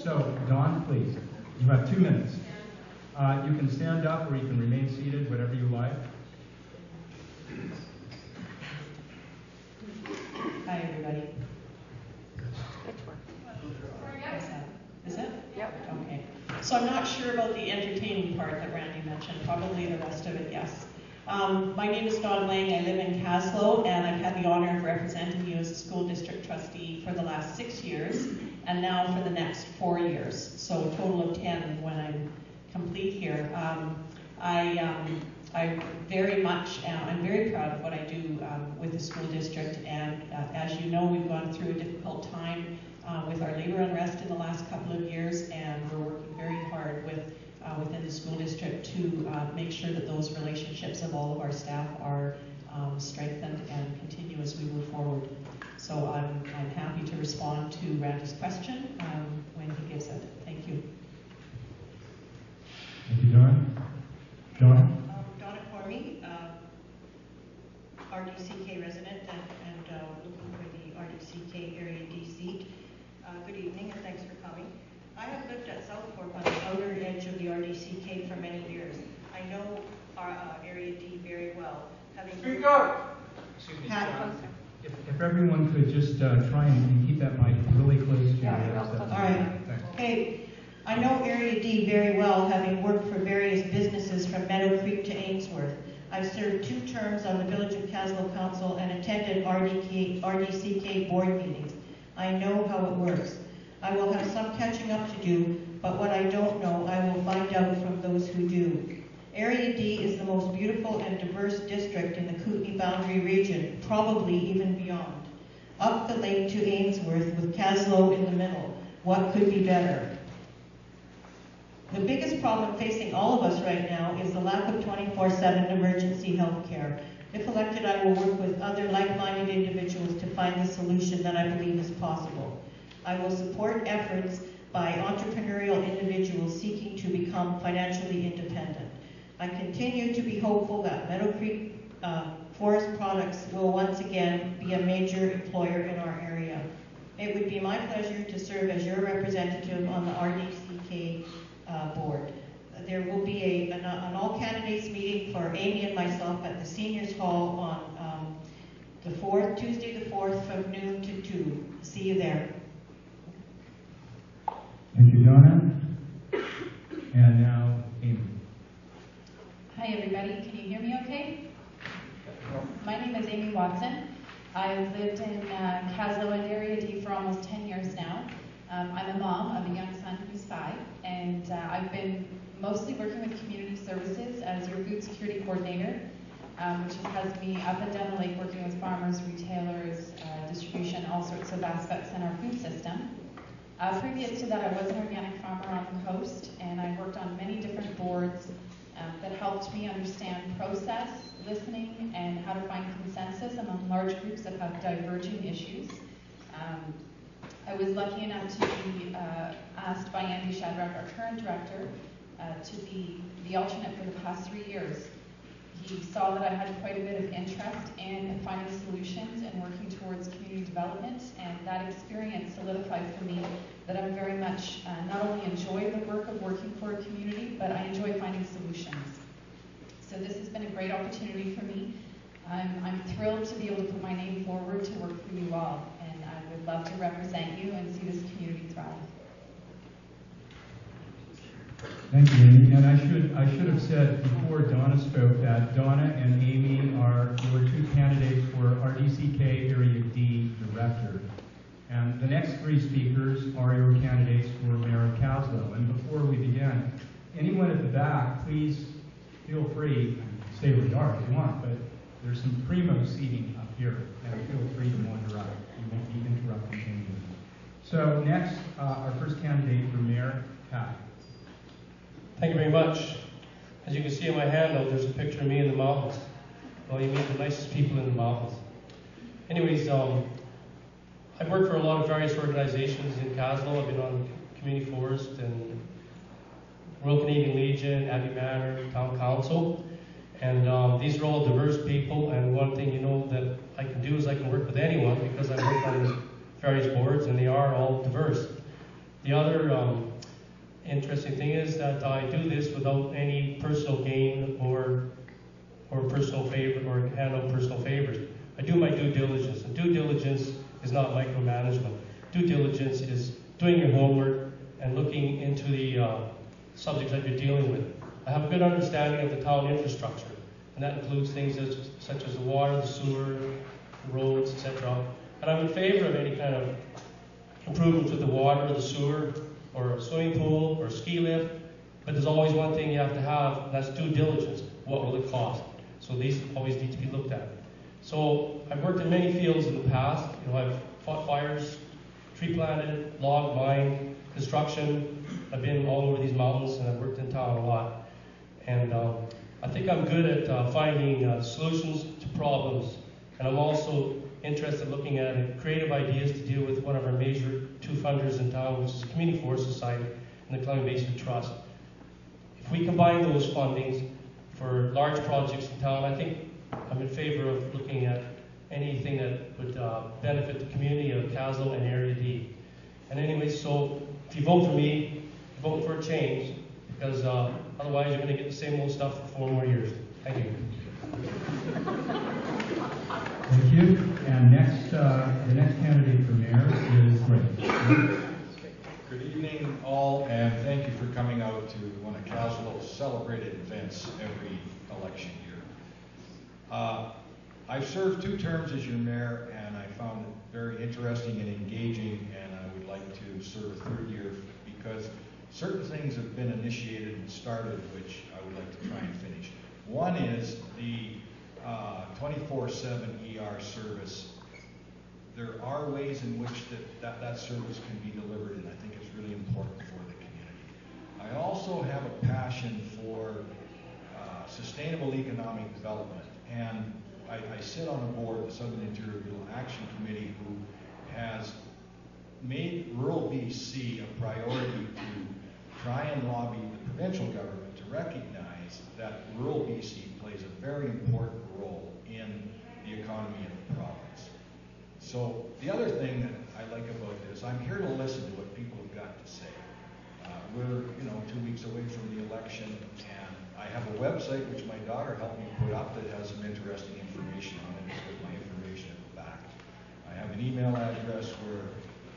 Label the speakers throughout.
Speaker 1: So, Don, please. You have 2 minutes. You can stand up or you can remain seated, whatever you like.
Speaker 2: Hi, everybody. Is it?
Speaker 3: Yep.
Speaker 2: Okay. So I'm not sure about the entertaining part that Randy mentioned. Probably the rest of it, yes. My name is Dawn Lang. I live in Kaslo, and I've had the honor of representing you as a school district trustee for the last 6 years, and now for the next 4 years. So a total of 10 when I'm complete here. I very much, I'm very proud of what I do with the school district, and as you know, we've gone through a difficult time with our labor unrest in the last couple of years, and we're working very hard within the school district to make sure that those relationships of all of our staff are strengthened and continue as we move forward. So I'm happy to respond to Randy's question when he gives it. Thank you.
Speaker 1: Thank you, Don. John?
Speaker 4: Donna Cormie, RDCK resident and looking for the RDCK Area D seat. Good evening and thanks for coming. I have lived at South Fork on the outer edge of the RDCK for many years. I know our Area D very well.
Speaker 1: Speak up! Excuse me, if everyone could just try and keep that mic really close to your ears.
Speaker 4: All right. Okay. I know Area D very well, having worked for various businesses from Meadow Creek to Ainsworth. I've served 2 terms on the Village of Kaslo Council and attended RDCK board meetings. I know how it works. I will have some catching up to do, but what I don't know, I will find out from those who do. Area D is the most beautiful and diverse district in the Kootenay boundary region, probably even beyond. Up the lake to Ainsworth with Kaslo in the middle. What could be better? The biggest problem facing all of us right now is the lack of 24/7 emergency health care. If elected, I will work with other like-minded individuals to find the solution that I believe is possible. I will support efforts by entrepreneurial individuals seeking to become financially independent. I continue to be hopeful that Meadow Creek Forest Products will once again be a major employer in our area. It would be my pleasure to serve as your representative on the RDCK board. There will be an all candidates meeting for Amy and myself at the Seniors Hall on Tuesday the 4th from noon to 2. See you there.
Speaker 1: Thank you, Donna. And now, Amy.
Speaker 3: Hi, everybody. Can you hear me okay? My name is Amy Watson. I've lived in Kaslo and Area D for almost 10 years now. I'm a mom of a young son who's 5, and I've been mostly working with community services as your food security coordinator, which has me up and down the lake working with farmers, retailers, distribution, all sorts of aspects in our food system. Previous to that, I was an organic farmer on the coast, and I worked on many different boards that helped me understand process, listening, and how to find consensus among large groups that have diverging issues. I was lucky enough to be asked by Andy Shadrack, our current director, to be the alternate for the past 3 years. He saw that I had quite a bit of interest in finding solutions and working towards community development, and that experience solidified for me that I very much not only enjoy the work of working for a community, but I enjoy finding solutions. So this has been a great opportunity for me. I'm thrilled to be able to put my name forward to work for you all, and I would love to represent you and see this community thrive.
Speaker 1: Thank you, Amy. And I should have said before Donna spoke that Donna and Amy were 2 candidates for RDCK Area D Director. And the next 3 speakers are your candidates for Mayor of Kaslo. And before we begin, anyone at the back, please feel free, stay where you are if you want, but there's some primo seating up here, and feel free to wander out. You won't be interrupting anyone. So next, our first candidate for Mayor, Pat.
Speaker 5: Thank you very much. As you can see on my handout, there's a picture of me in the mountains. Well, you meet the nicest people in the mountains. Anyways, I've worked for a lot of various organizations in Kaslo. I've been on Community Forest and Royal Canadian Legion, Abbey Manor, Town Council. And these are all diverse people, and one thing you know that I can do is I can work with anyone because I work on various boards and they are all diverse. The other interesting thing is that I do this without any personal gain or personal favor or handle personal favors. I do my due diligence, and due diligence is not micromanagement. Due diligence is doing your homework and looking into the subjects that you're dealing with. I have a good understanding of the town infrastructure, and that includes things such as the water, the sewer, the roads, etc. And I'm in favor of any kind of improvements with the water, or the sewer, or a swimming pool, or a ski lift. But there's always one thing you have to have, and that's due diligence. What will it cost? So these always need to be looked at. So I've worked in many fields in the past. You know, I've fought fires, tree planted, log mined, construction. I've been all over these mountains, and I've worked in town a lot. And I think I'm good at finding solutions to problems. And I'm also interested in looking at creative ideas to deal with one of our major two funders in town, which is the Community Forest Society and the Columbia Basin Trust. If we combine those fundings for large projects in town, I think I'm in favor of looking at anything that would benefit the community of Kaslo and Area D. And anyway, so if you vote for me, vote for a change, because otherwise you're going to get the same old stuff for 4 more years. Thank you.
Speaker 1: Thank you. And next, the next candidate for mayor is Ray.
Speaker 6: Good evening, all, and thank you for coming out to one of Kaslo's celebrated events every election year. I've served 2 terms as your mayor, and I found it very interesting and engaging, and I would like to serve a 3rd year because certain things have been initiated and started which I would like to try and finish. One is the 24/7 ER service. There are ways in which that service can be delivered, and I think it's really important for the community. I also have a passion for sustainable economic development, and I sit on a board of the Southern Interior Rural Action Committee who has made rural BC a priority to try and lobby the provincial government to recognize that rural BC plays a very important role in the economy of the province. So the other thing that I like about this, I'm here to listen to what people have got to say. We're 2 weeks away from the election, and I have a website which my daughter helped me put up that has some interesting information on it with my information at the back. I have an email address where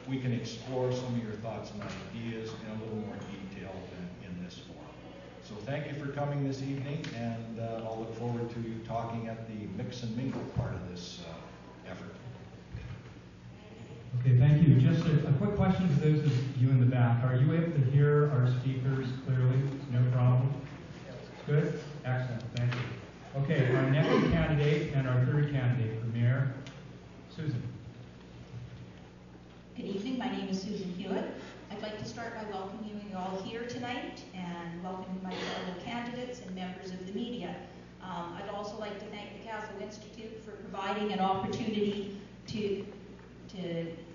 Speaker 6: we can explore some of your thoughts and ideas in a little more detail than in this forum. So thank you for coming this evening, and I'll look forward to you talking at the mix and mingle part of this effort.
Speaker 1: Okay, thank you. Just a quick question to those of you in the back. Are you able to hear our speakers clearly? No problem? Good? Excellent. Thank you. Okay, our next candidate and our 3rd candidate for mayor, Susan.
Speaker 7: Good evening. My name is Susan Hewitt. I'd like to start by welcoming you all here tonight and welcoming my fellow candidates and members of the media. I'd also like to thank the Kaslo Institute for providing an opportunity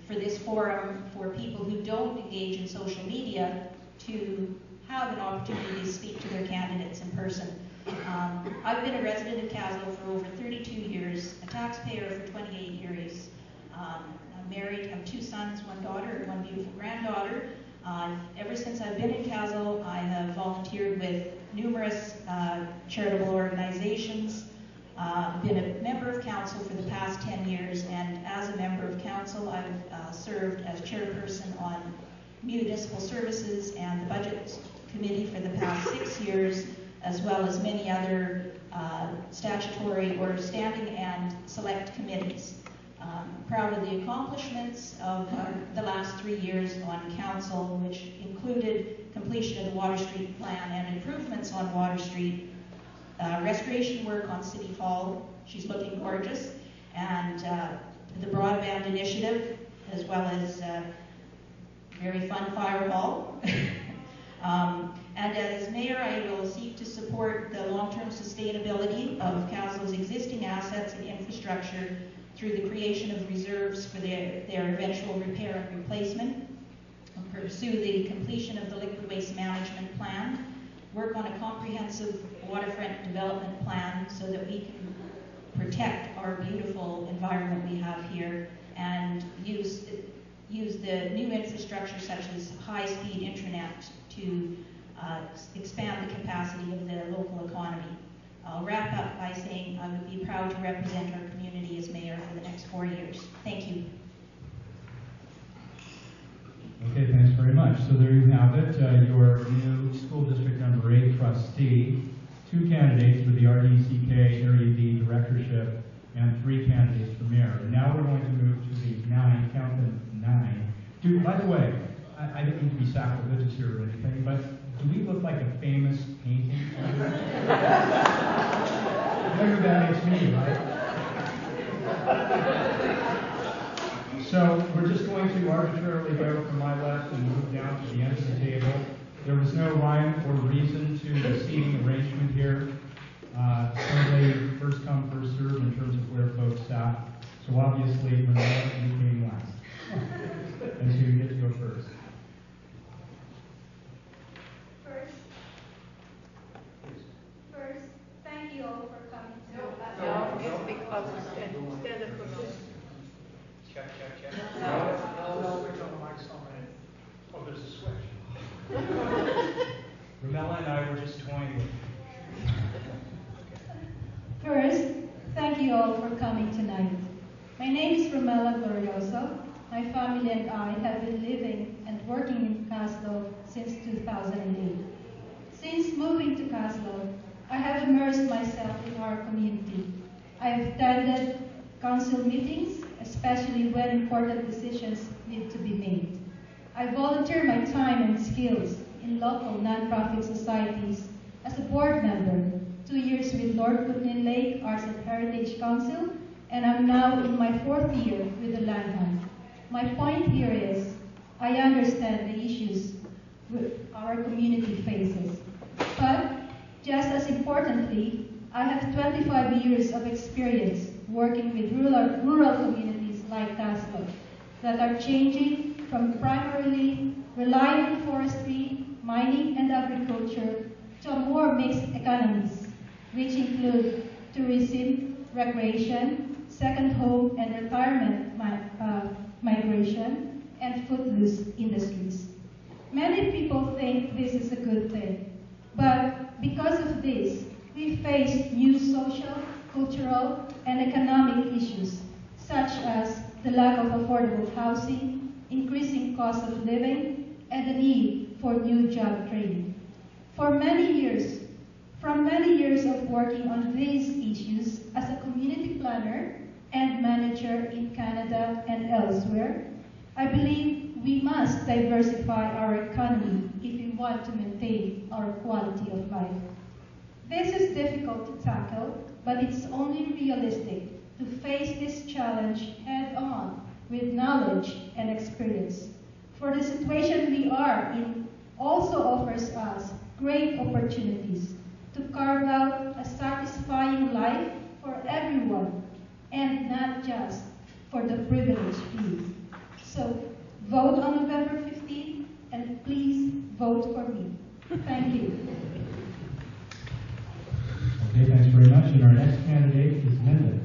Speaker 7: for this forum for people who don't engage in social media to have an opportunity to speak to their candidates in person. I've been a resident of Kaslo for over 32 years, a taxpayer for 28 years. I'm married, have 2 sons, 1 daughter, and 1 beautiful granddaughter. Ever since I've been in Kaslo, I have volunteered with numerous charitable organizations. Been a member of council for the past 10 years, and as a member of council, I've served as chairperson on municipal services and the budget committee for the past 6 years, as well as many other statutory or standing and select committees. Proud of the accomplishments of the last 3 years on council, which included completion of the Water Street plan and improvements on Water Street, restoration work on City Hall, she's looking gorgeous, and the broadband initiative, as well as very fun fire hall. And as mayor, I will seek to support the long-term sustainability of Kaslo's existing assets and infrastructure through the creation of reserves for their eventual repair and replacement, pursue the completion of the liquid waste management plan, work on a comprehensive waterfront development plan so that we can protect our beautiful environment we have here, and use use the new infrastructure such as high-speed internet to expand the capacity of the local economy. I'll wrap up by saying I would be proud to represent our community as mayor for the next 4 years. Thank you.
Speaker 1: Okay, thanks very much. So there you have it, your new school district number 8 trustee, 2 candidates for the RDCK Area D directorship, and 3 candidates for mayor. And now we're going to move to the 9, count them 9. Dude, by the way, I don't mean to be sacrilegious here or anything, but do we look like a famous painting? Whatever that makes me, right? So we're just going to arbitrarily go from my left and move down to the end of the table. There was no rhyme or reason to the seating arrangement here. Certainly first come, first serve in terms of where folks sat. So obviously, Renee, you came last. And so you get to go first.
Speaker 8: First, thank you all for coming.
Speaker 1: Check. No, switch on the microphone. Oh, there's a switch. Ramella and I were just toying with it.
Speaker 8: First, thank you all for coming tonight. My name is Ramella Glorioso. My family and I have been living and working in Kaslo since 2008. Since moving to Kaslo, I have immersed myself in our community. I've attended council meetings, especially when important decisions need to be made. I volunteer my time and skills in local nonprofit societies as a board member, 2 years with Lord Putnam Lake Arts and Heritage Council, and I'm now in my 4th year with the Lighthouse. My point here is, I understand the issues our community faces, but just as importantly, I have 25 years of experience working with rural communities like Kaslo that are changing from primarily relying on forestry, mining, and agriculture to a more mixed economies, which include tourism, recreation, second home and retirement migration, and footloose industries. Many people think this is a good thing, but because of this, we face new social, cultural, and economic issues, such as the lack of affordable housing, increasing cost of living, and the need for new job training. From many years of working on these issues as a community planner and manager in Canada and elsewhere, I believe we must diversify our economy if we want to maintain our quality of life. This is difficult to tackle, but it's only realistic to face this challenge head-on with knowledge and experience. For the situation we are in also offers us great opportunities to carve out a satisfying life for everyone and not just for the privileged few. So vote on November 15th and please vote for me. Thank you.
Speaker 1: Okay, thanks very much. And our next candidate is Linda.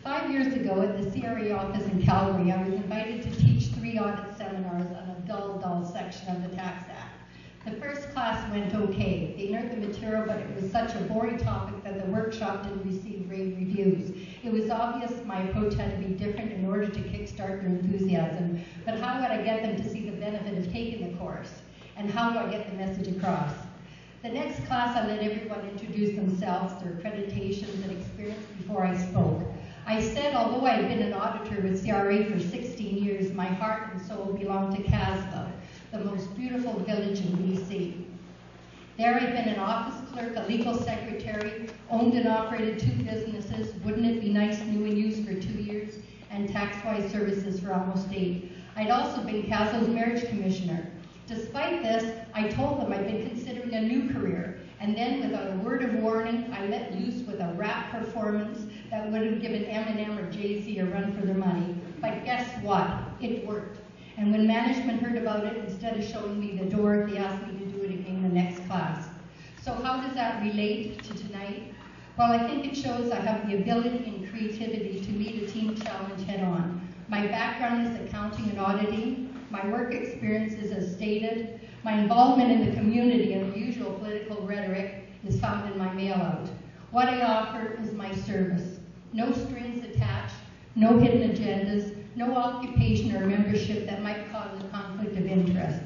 Speaker 9: 5 years ago at the CRA office in Calgary, I was invited to teach 3 audit seminars on a dull section of the Tax Act. The first class went okay. They learned the material, but it was such a boring topic that the workshop didn't receive rave reviews. It was obvious my approach had to be different in order to kickstart their enthusiasm, but how would I get them to see the benefit of taking the course? And how do I get the message across? The next class, I let everyone introduce themselves, their accreditations and experience before I spoke. I said, although I had been an auditor with CRA for 16 years, my heart and soul belonged to Kaslo, the most beautiful village in BC. There I'd been an office clerk, a legal secretary, owned and operated 2 businesses, Wouldn't It Be Nice, new and used for 2 years, and tax-wise services for almost 8. I'd also been Kaslo's marriage commissioner. Despite this, I told them I'd been considering a new career, and then without a word of warning, I let loose with a rap performance that would have given Eminem or Jay-Z a run for their money. But guess what? It worked. And when management heard about it, instead of showing me the door, they asked me to do it again the next class. So how does that relate to tonight? Well, I think it shows I have the ability and creativity to meet a team challenge head-on. My background is accounting and auditing. My work experiences as stated. My involvement in the community and the usual political rhetoric is found in my mail-out. What I offer is my service. No strings attached, no hidden agendas, no occupation or membership that might cause a conflict of interest.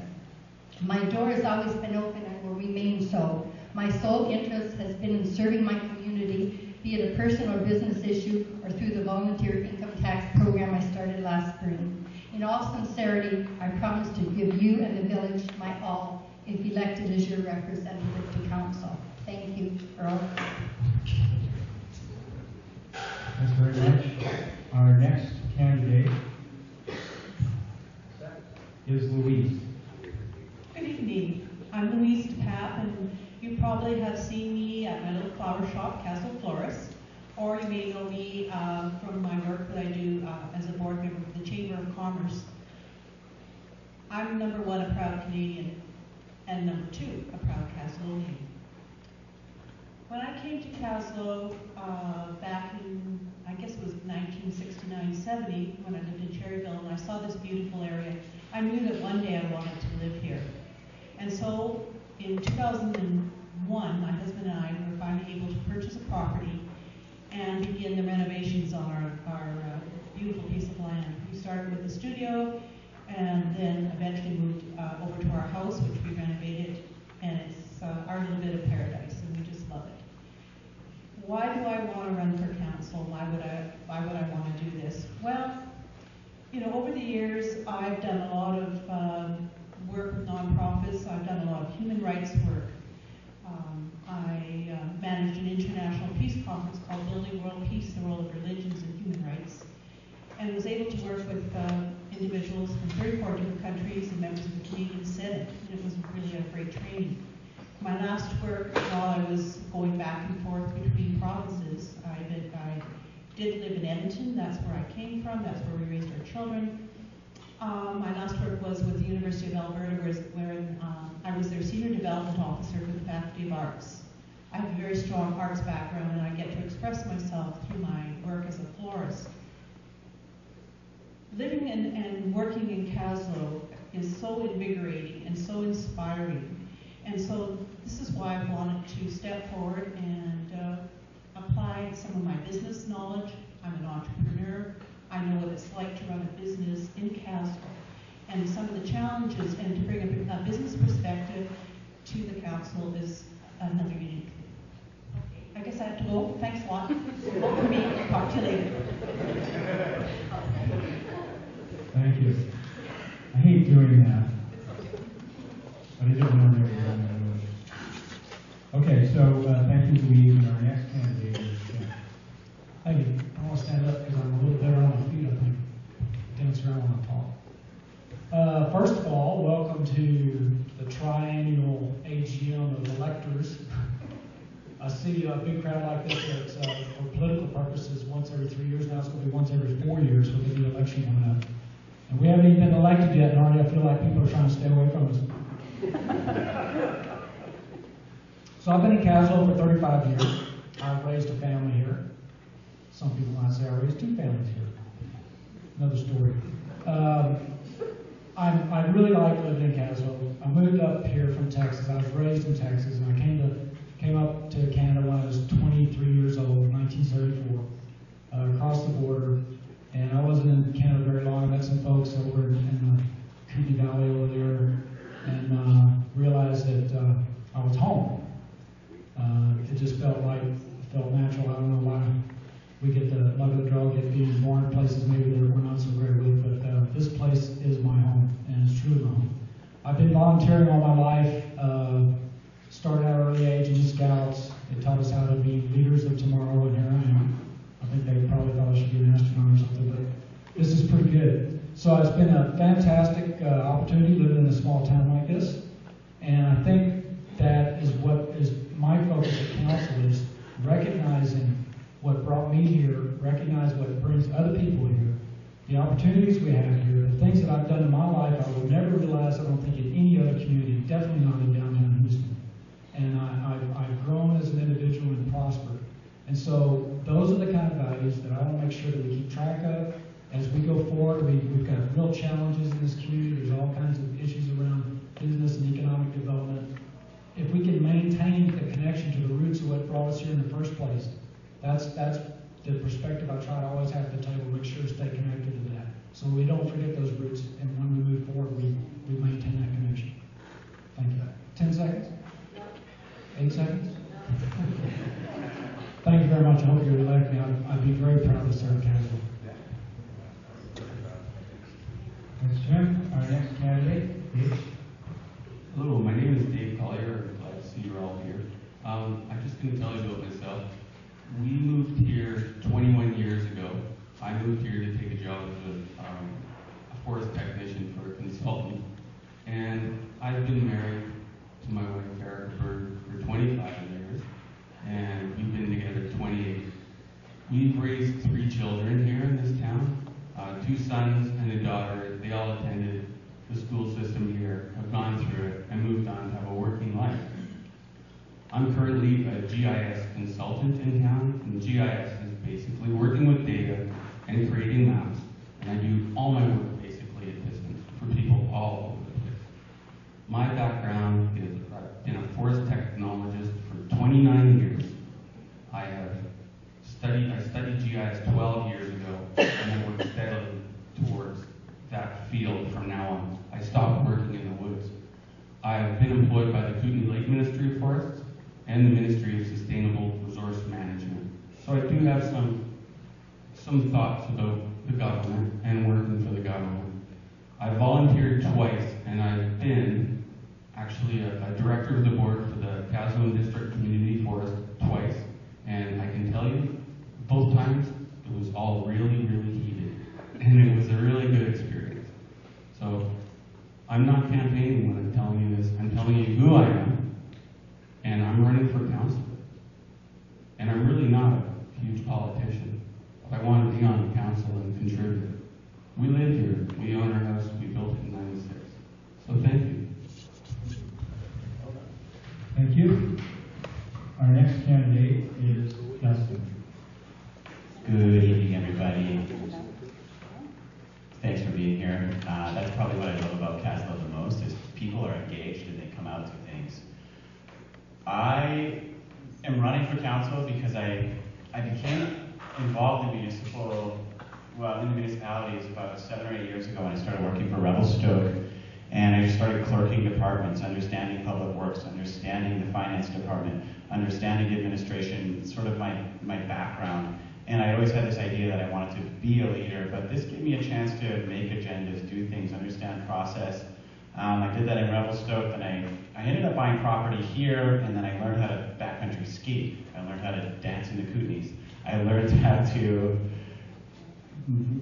Speaker 9: My door has always been open and will remain so. My sole interest has been in serving my community, be it a personal or business issue or through the volunteer income tax program I started last spring. In all sincerity, I promise to give you and the village my all if elected as your representative to council. Thank you for all.
Speaker 1: Thanks very much. Our next candidate is Louise.
Speaker 2: Good evening. I'm Louise DePapp, and you probably have seen me at my little flower shop, Kaslo Florist, or you may know me from my work that I do as a board member for the Chamber of Commerce. I'm number one, a proud Canadian, and number two, a proud Kaslonian. When I came to Kaslo back in, I guess it was 1969-70, when I lived in Cherryville, and I saw this beautiful area, I knew that one day I wanted to live here. And so in 2001, my husband and I were finally able to purchase a property and begin the renovations on our beautiful piece of land. We started with the studio and then eventually moved over to our house, which we renovated, and it's our little bit of paradise, and we just love it. Why do I want to run for council? Why would I want to do this? Well, you know, over the years, I've done a lot of work with nonprofits. I've done a lot of human rights work. I managed an international peace conference called Building World Peace, the Role of Religions and Human Rights, and was able to work with individuals from 34 different countries and members of the Canadian Senate, and it was really a great training. My last work, while I was going back and forth between provinces, I did live in Edmonton. That's where I came from. That's where we raised our children. My last work was with the University of Alberta, where I was their Senior Development Officer for the Faculty of Arts. I have a very strong arts background, and I get to express myself through my work as a florist. Living and working in Kaslo is so invigorating and so inspiring. And so this is why I wanted to step forward and apply some of my business knowledge. I'm an entrepreneur. I know what it's like to run a business in Kaslo and some of the challenges, and to bring a business perspective to the council is another unique thing. Okay, I guess I have to go. Thanks a lot. Vote for me. Talk to you later.
Speaker 1: Thank you. I hate doing that, but I didn't know they were doing that. Okay, so thank you, Louise, and our next candidate is Jim.
Speaker 10: Thank you. I want to stand up because I'm a little better on my feet, I think. Dance around when I talk. First of all, welcome to the triennial AGM of electors. I see a big crowd like this that's for political purposes once every 3 years. Now it's going to be once every 4 years with the new election coming up. And we haven't even been elected yet, and already I feel like people are trying to stay away from us. So I've been in Kaslo for 35 years. I've raised a family here. Some people might say I raised two families here. Another story. I really like living in Kaslo. I moved up here from Texas. I was raised in Texas, and I came up to Canada when I was 23 years old, 1974, across the border. And I wasn't in Canada very long. I met some folks over in the Kootenai Valley over there, and realized that I was home. It just felt natural. I don't know why we get the luck of the draw, being born in places maybe that we're not so great with, but this place is my home, and it's truly my home. I've been volunteering all my life. Started at an early age in the Scouts. They taught us how to be leaders of tomorrow, and here I am. I think they probably thought I should be an astronaut or something, but this is pretty good. So it's been a fantastic opportunity living in a small town like this, and I think that is what is my focus at council, is recognizing what brought me here, recognize what brings other people here, the opportunities we have here, the things that I've done in my life I will never realize, I don't think, in any other community, definitely not in downtown Houston. And I've grown as an individual and prospered. And so those are the kind of values that I got real challenges in this community. There's all kinds of issues around business and economic development. If we can maintain the connection to the roots of what brought us here in the first place, that's the perspective I try to always have at the table, make sure to stay connected to that. So we don't forget those roots, and when we move forward, we maintain that connection. Thank you. 10 seconds? 8 seconds? Thank you very much. I hope you elect me. I'd be very proud to serve Kaslo.
Speaker 1: Thanks, Jim. Our next candidate, Dave.
Speaker 11: Hello, my name is Dave Collier. I'm glad to see you're all here. I'm just going to tell you about myself. We moved here 21 years ago. I moved here to take a job as a forest technician for a consultant. And I've been married to my wife, Erica, for 25 years. And we've been together 28. We've raised 3 children here in this town, 2 sons and a daughter. They all attended the school system here, have gone through it, and moved on to have a working life. I'm currently a GIS consultant in town, and GIS is basically working with data and creating maps, and I do all my work basically at distance for people all over the place. My background is I've been a forest technologist for 29 years. I studied GIS 12 years ago, and I worked steadily towards that field from now on. I stopped working in the woods. I've been employed by the Kootenai Lake Ministry of Forests and the Ministry of Sustainable Resource Management. So I do have some thoughts about the government and working for the government. I volunteered twice, and I've been actually a director of the board for the Kaslo District Community Forest twice, and I can tell you, both times, it was all really, really heated, and it was a really good experience. So I'm not campaigning when I'm telling you this. I'm telling you who I am, and I'm running for council. And I'm really not a huge politician, but I want to be on the council and contribute. We live here. We own our house. We built it in '96. So thank you.
Speaker 1: Thank you. Our next candidate is Justin.
Speaker 12: Good evening, everybody. Thanks for being here. That's probably what I love about Kaslo the most, is people are engaged and they come out to things. I am running for council because I became involved in the municipalities about 7 or 8 years ago when I started working for Revelstoke. And I started clerking departments, understanding public works, understanding the finance department, understanding administration, sort of my background. And I always had this idea that I wanted to be a leader, but this gave me a chance to make agendas, do things, understand process. I did that in Revelstoke, and I ended up buying property here, and then I learned how to backcountry ski. I learned how to dance in the Kootenays. I learned how to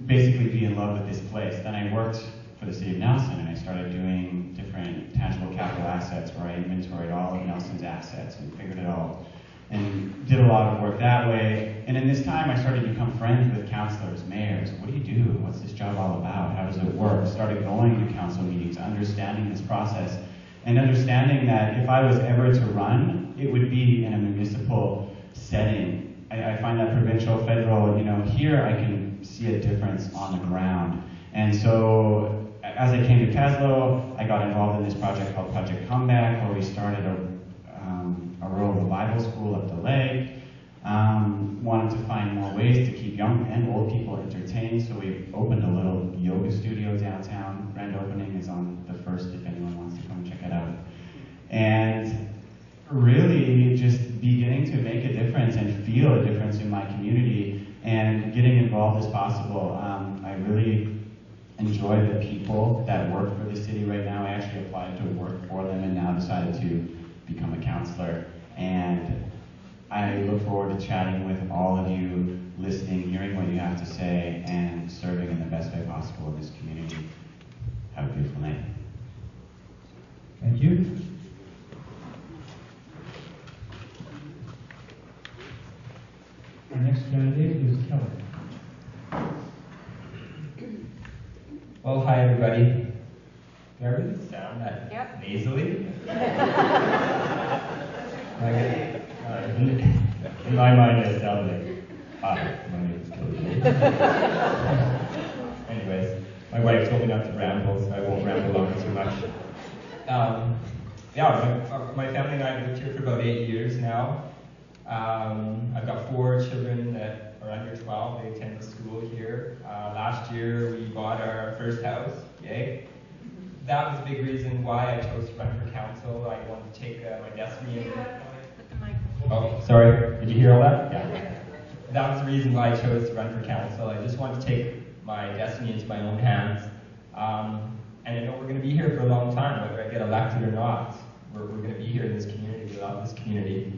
Speaker 12: basically be in love with this place. Then I worked for the city of Nelson, and I started doing different tangible capital assets where I inventoried all of Nelson's assets and figured it all, and did a lot of work that way. And in this time, I started to become friends with councilors, mayors. What do you do? What's this job all about? How does it work? Started going to council meetings, understanding this process, and understanding that if I was ever to run, it would be in a municipal setting. I find that provincial, federal, here I can see a difference on the ground. And so, as I came to Kaslo, I got involved in this project called Project Comeback, where we started a rural revival school up the lake. Wanted to find more ways to keep young and old people entertained, so we opened a little yoga studio downtown. Grand opening is on the 1st if anyone wants to come check it out. And really just beginning to make a difference and feel a difference in my community and getting involved as possible. I really enjoy the people that work for the city right now. I actually applied to work for them and now decided to become a counselor. And I look forward to chatting with all of you, listening, hearing what you have to say, and serving in the best way possible in this community. Have a beautiful night.
Speaker 1: Thank you. Our next candidate is Kelly.
Speaker 13: Well, hi everybody. Do I really sound that nasally? In my mind, I sound like, hi, my name is Kelly. Anyways, My wife told me not to ramble, so I won't ramble on too much. My family and I have lived here for about 8 years now. I've got 4 children that are under 12. They attend the school here. Last year, we bought our first house. Yay. That was a big reason why I chose to run for council. I wanted to take my destiny. Oh, sorry. Did you hear all that? Yeah. That was the reason why I chose to run for council. I just wanted to take my destiny into my own hands. And I know we're going to be here for a long time, whether I get elected or not. We're going to be here in this community. We love this community.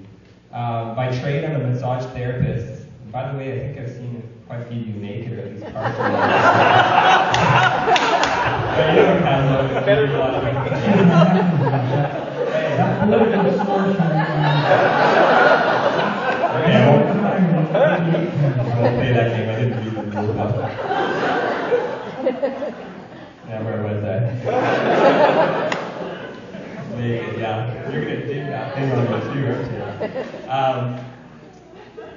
Speaker 13: By trade, I'm a massage therapist. And by the way, I think I've seen quite a few of you naked, or at least partially. But you know, Kaslo, better a lot of I won't play that game. I didn't read the rule enough. Yeah, where was I? Naked, yeah. You're going to dig that thing on the too,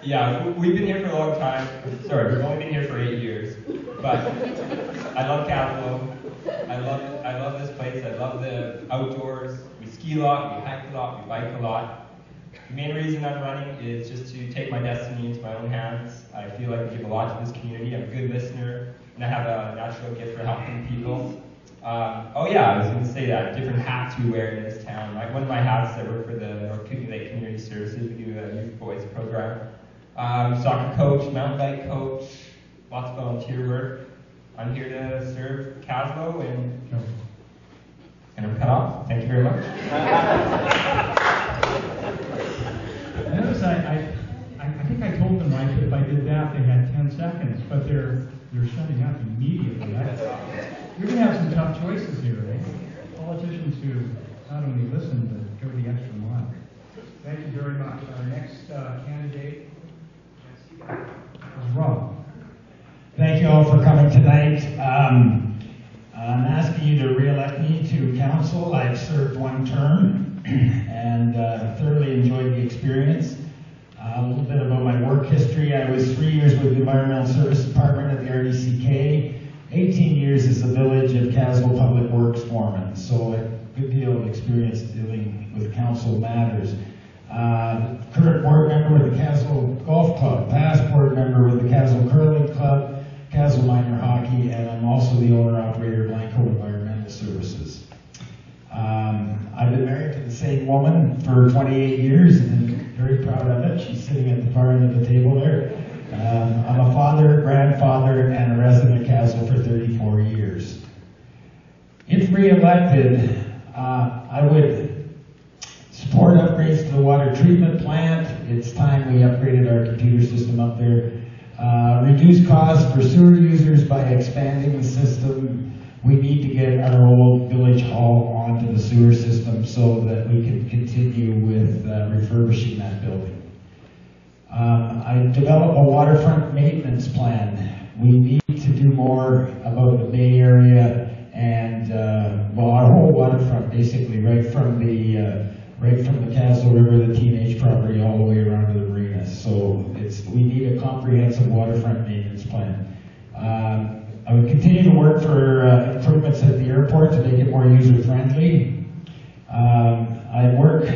Speaker 13: yeah, we've been here for a long time. Sorry, we've only been here for 8 years. But I love Kaslo. I love this place. I love the outdoors. We ski a lot, we hike a lot, we bike a lot. The main reason I'm running is just to take my destiny into my own hands. I feel like I give a lot to this community. I'm a good listener, and I have a natural gift for helping people. I was going to say that, different hats we wear in this town. Like one of my hats, I work for the North Kootenay Lake Community Services. We do a youth boys program. Soccer coach, mountain bike coach, lots of volunteer work. I'm here to serve Kaslo, and I'm cut off. Thank you very much.
Speaker 1: Notice I think I told them right that if I did that, they had 10 seconds, but they're shutting up immediately. You're going to have some tough choices here, eh? Politicians who not only listen, but go the extra mile. Thank you very much. Our next candidate is Rob.
Speaker 14: Thank you all for coming tonight. I'm asking you to re-elect me to council. I've served 1 term and thoroughly enjoyed the experience. A little bit about my work history. I was 3 years with the Environmental Service Department at the RDCK, 18 years as the Village of Kaslo Public Works foreman, so a good deal of experience dealing with council matters. Current board member with the Kaslo Golf Club, past board member with the Kaslo Curling Club, Kaslo Minor Hockey, and I'm also the owner-operator of Blanco Environmental Services. I've been married to the same woman for 28 years and very proud of it. She's sitting at the far end of the table there. I'm a father, grandfather, and a resident of Kaslo for 34 years. If re-elected, I would support upgrades to the water treatment plant. It's time we upgraded our computer system up there. Reduce costs for sewer users by expanding the system. We need to get our old village hall onto the sewer system so that we can continue with refurbishing that building. I developed a waterfront maintenance plan. We need to do more about the Bay Area and our whole waterfront, basically, right from the Kaslo River, the teenage property, all the way around to the marina. So we need a comprehensive waterfront maintenance plan. I would continue to work for improvements at the airport to make it more user-friendly. I work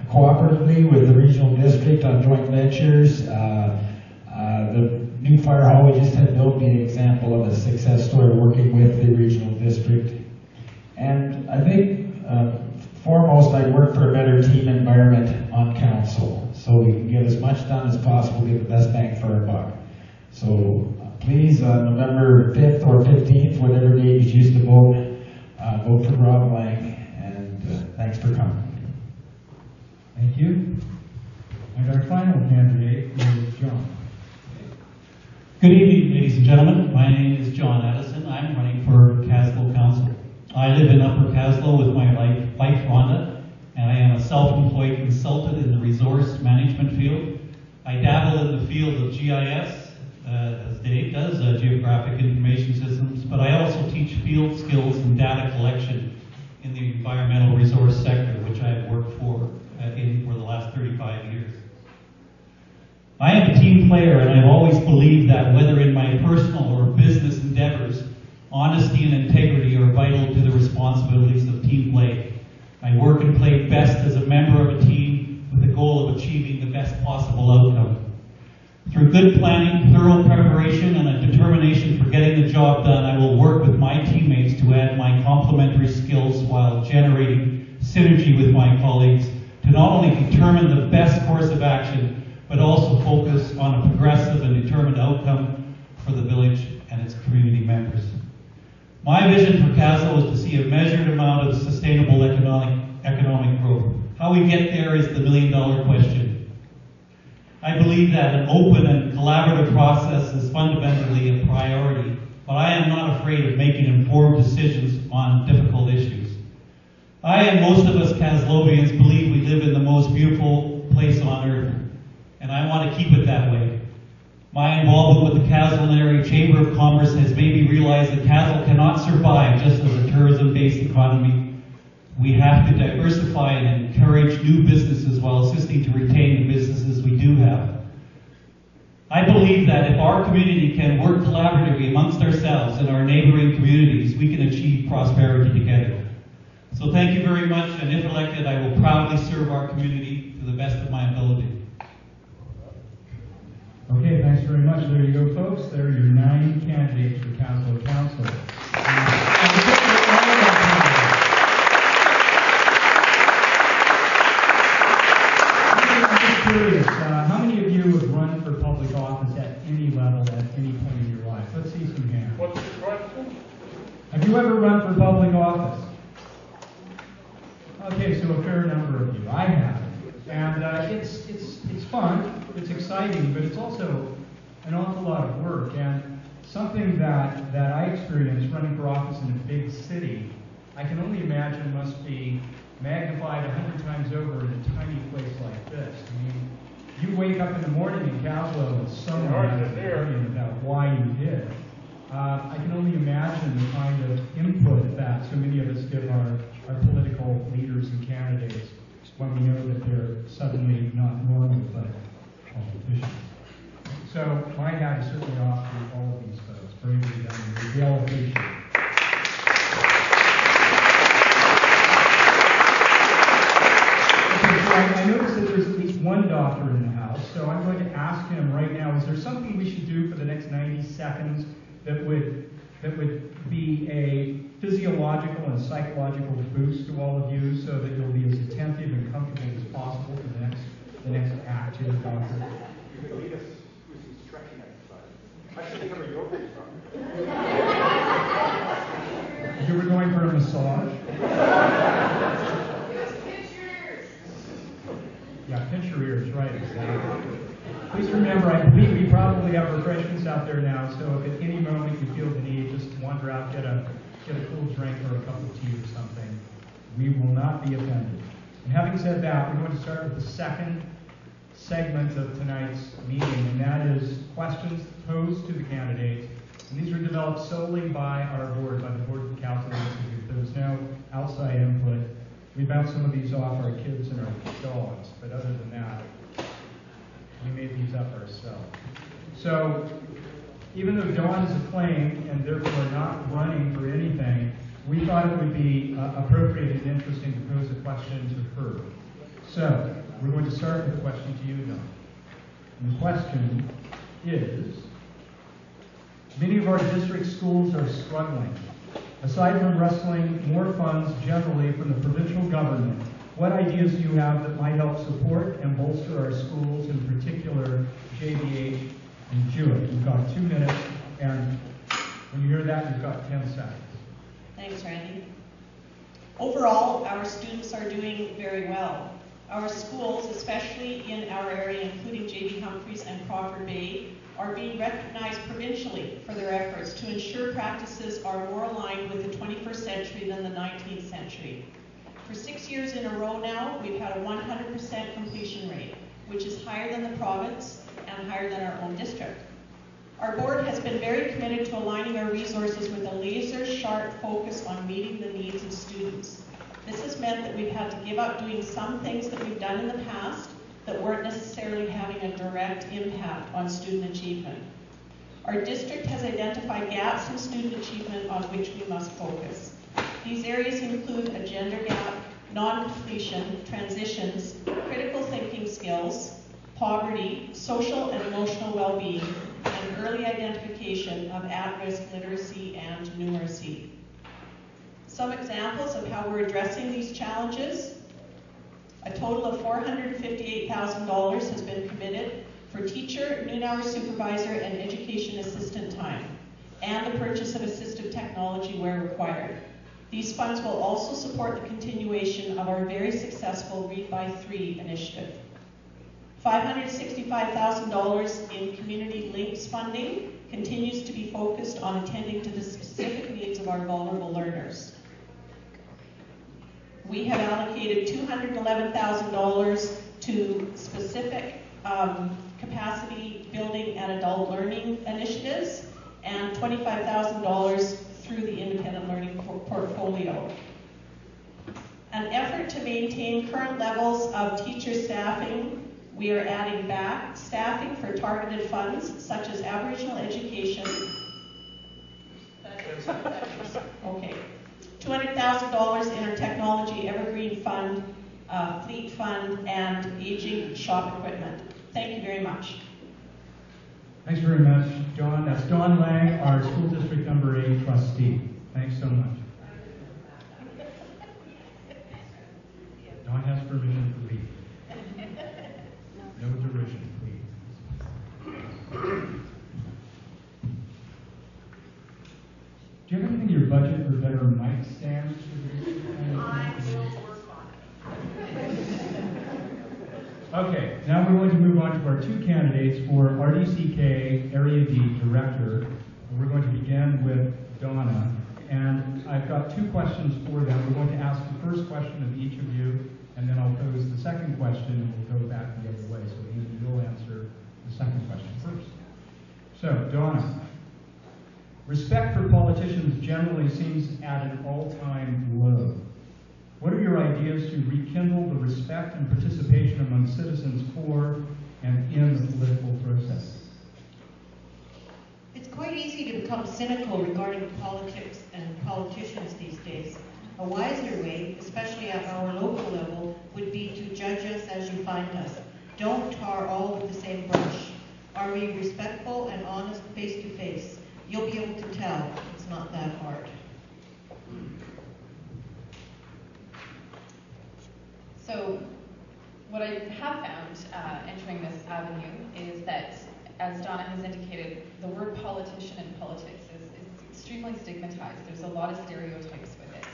Speaker 14: cooperatively with the regional district on joint ventures. The new fire hall we just had built be an example of a success story working with the regional district. And I think foremost, I work for a better team environment on council so we can get as much done as possible, get the best bang for our buck. So please, November 5th or 15th, whatever date you choose to vote, vote for Rob Lang, and thanks for coming.
Speaker 1: Thank you. And our final candidate is John.
Speaker 15: Good evening, ladies and gentlemen. My name is John Addison. I'm running for Kaslo Council. I live in Upper Kaslo with my wife, Rhonda, and I am a self-employed consultant in the resource management field. I dabble in the field of GIS, as Dave does, geographic information systems, but I also teach field skills and data collection in the environmental resource sector, which I have worked for the last 35 years. I am a team player, and I've always believed that whether in my personal or business endeavors, honesty and integrity are vital to the responsibilities of team play. I work and play best as a member of a team with the goal of achieving the best possible outcome. Through good planning, thorough preparation, and a determination for getting the job done, I will work with my teammates to add my complementary skills while generating synergy with my colleagues to not only determine the best course of action, but also focus on a progressive and determined outcome for the village and its community members. My vision for Kaslo is to see a measured amount of sustainable economic growth. How we get there is the million-dollar question. I believe that an open and collaborative process is fundamentally a priority, but I am not afraid of making informed decisions on difficult issues. I and most of us Kaslovians believe we live in the most beautiful place on earth, and I want to keep it that way. My involvement with the Kaslo Area Chamber of Commerce has made me realize that Kaslo cannot survive just as a tourism-based economy. We have to diversify and encourage new businesses while assisting to retain the businesses we do have. I believe that if our community can work collaboratively amongst ourselves and our neighboring communities, we can achieve prosperity together. So thank you very much, and if elected, I will proudly serve our community to the best of my ability.
Speaker 1: Okay, thanks very much. There you go, folks. There are your 9 candidates for Kaslo Council. I'm just curious, how many of you have run for public office at any level at any point in your life? Let's see some hands.
Speaker 16: What's the question?
Speaker 1: Have you ever run for public office? Okay, so a fair number of you. I have. And it's fun, it's exciting, but it's also an awful lot of work. And something that I experienced running for office in a big city, I can only imagine must be magnified 100 times over in a tiny place like this. I mean, you wake up in the morning in Kaslo and someone has an opinion about why you did. I can only imagine the kind of input that so many of us give our political leaders and candidates when we know that they're suddenly not normal but politicians. So my hat is certainly off to all of these folks. Bravely done. We all appreciate it. Okay, so I noticed that there's at least one doctor in the house, so I'm going to ask him right now, is there something we should do for the next 90 seconds that would be a physiological and psychological boost to all of you so that you'll be as attentive and comfortable as possible for the next act here, doctor?
Speaker 16: You can lead us with some stretching exercise. I should become a yoga instructor.
Speaker 1: You were going for a massage? Yeah, pinch your ears, right, exactly. Please remember, I believe we probably have refreshments out there now, so if at any moment you feel the need, just wander out, get a cool drink or a cup of tea or something. We will not be offended. And having said that, we're going to start with the second segment of tonight's meeting, and that is questions posed to the candidates. And these were developed solely by our board, by the Board of the Kaslo Institute. There was no outside input. We bounced some of these off our kids and our dogs, but other than that, we made these up ourselves. So, even though Dawn is acclaimed and therefore not running for anything, we thought it would be appropriate and interesting to pose a question to her. So, we're going to start with a question to you, Dawn. And the question is, many of our district schools are struggling. Aside from wrestling more funds generally from the provincial government, what ideas do you have that might help support and bolster our schools, in particular JBH and Jewett? You've got 2 minutes, and when you hear that, you've got 10 seconds.
Speaker 2: Thanks, Randy. Overall, our students are doing very well. Our schools, especially in our area, including J.B. Humphries and Crawford Bay, are being recognized provincially for their efforts to ensure practices are more aligned with the 21st century than the 19th century. For 6 years in a row now, we've had a 100% completion rate, which is higher than the province and higher than our own district. Our board has been very committed to aligning our resources with a laser-sharp focus on meeting the needs of students. This has meant that we've had to give up doing some things that we've done in the past that weren't necessarily having a direct impact on student achievement. Our district has identified gaps in student achievement on which we must focus. These areas include a gender gap, non-completion, transitions, critical thinking skills, poverty, social and emotional well-being, and early identification of at-risk literacy and numeracy. Some examples of how we're addressing these challenges: a total of $458,000 has been committed for teacher, noon-hour supervisor, and education assistant time, and the purchase of assistive technology where required. These funds will also support the continuation of our very successful Read by 3 initiative. $565,000 in community links funding continues to be focused on attending to the specific needs of our vulnerable learners. We have allocated $211,000 to specific capacity building and adult learning initiatives, and $25,000 through the independent learning portfolio. An effort to maintain current levels of teacher staffing, we are adding back staffing for targeted funds such as Aboriginal education. Okay. $200,000 in our technology evergreen fund, fleet fund, and aging shop equipment. Thank you very much.
Speaker 1: Thanks very much, Dawn. That's Dawn Lang, our school district number 8 trustee. Thanks so much. Dawn has permission to leave. No derision, please. Do you have anything in your budget for better mic stands?
Speaker 2: I will work on it.
Speaker 1: Okay, now we're going to move on to our 2 candidates for RDCK Area D Director. We're going to begin with Donna, and I've got 2 questions for them. We're going to ask the first question of each of you, and then I'll pose the second question, and we'll go back the other way. So Amy, you'll answer the second question first. So, Donna, respect for politicians generally seems at an all-time low. What are your ideas to rekindle the respect and participation among citizens for and in the political process?
Speaker 4: It's quite easy to become cynical regarding politics and politicians these days. A wiser way, especially at our local level, would be to judge us as you find us. Don't tar all with the same brush. Are we respectful and honest face to face? You'll be able to tell. It's not that hard.
Speaker 3: So what I have found entering this avenue is that, as Donna has indicated, the word politician in politics is extremely stigmatized. There's a lot of stereotypes with it.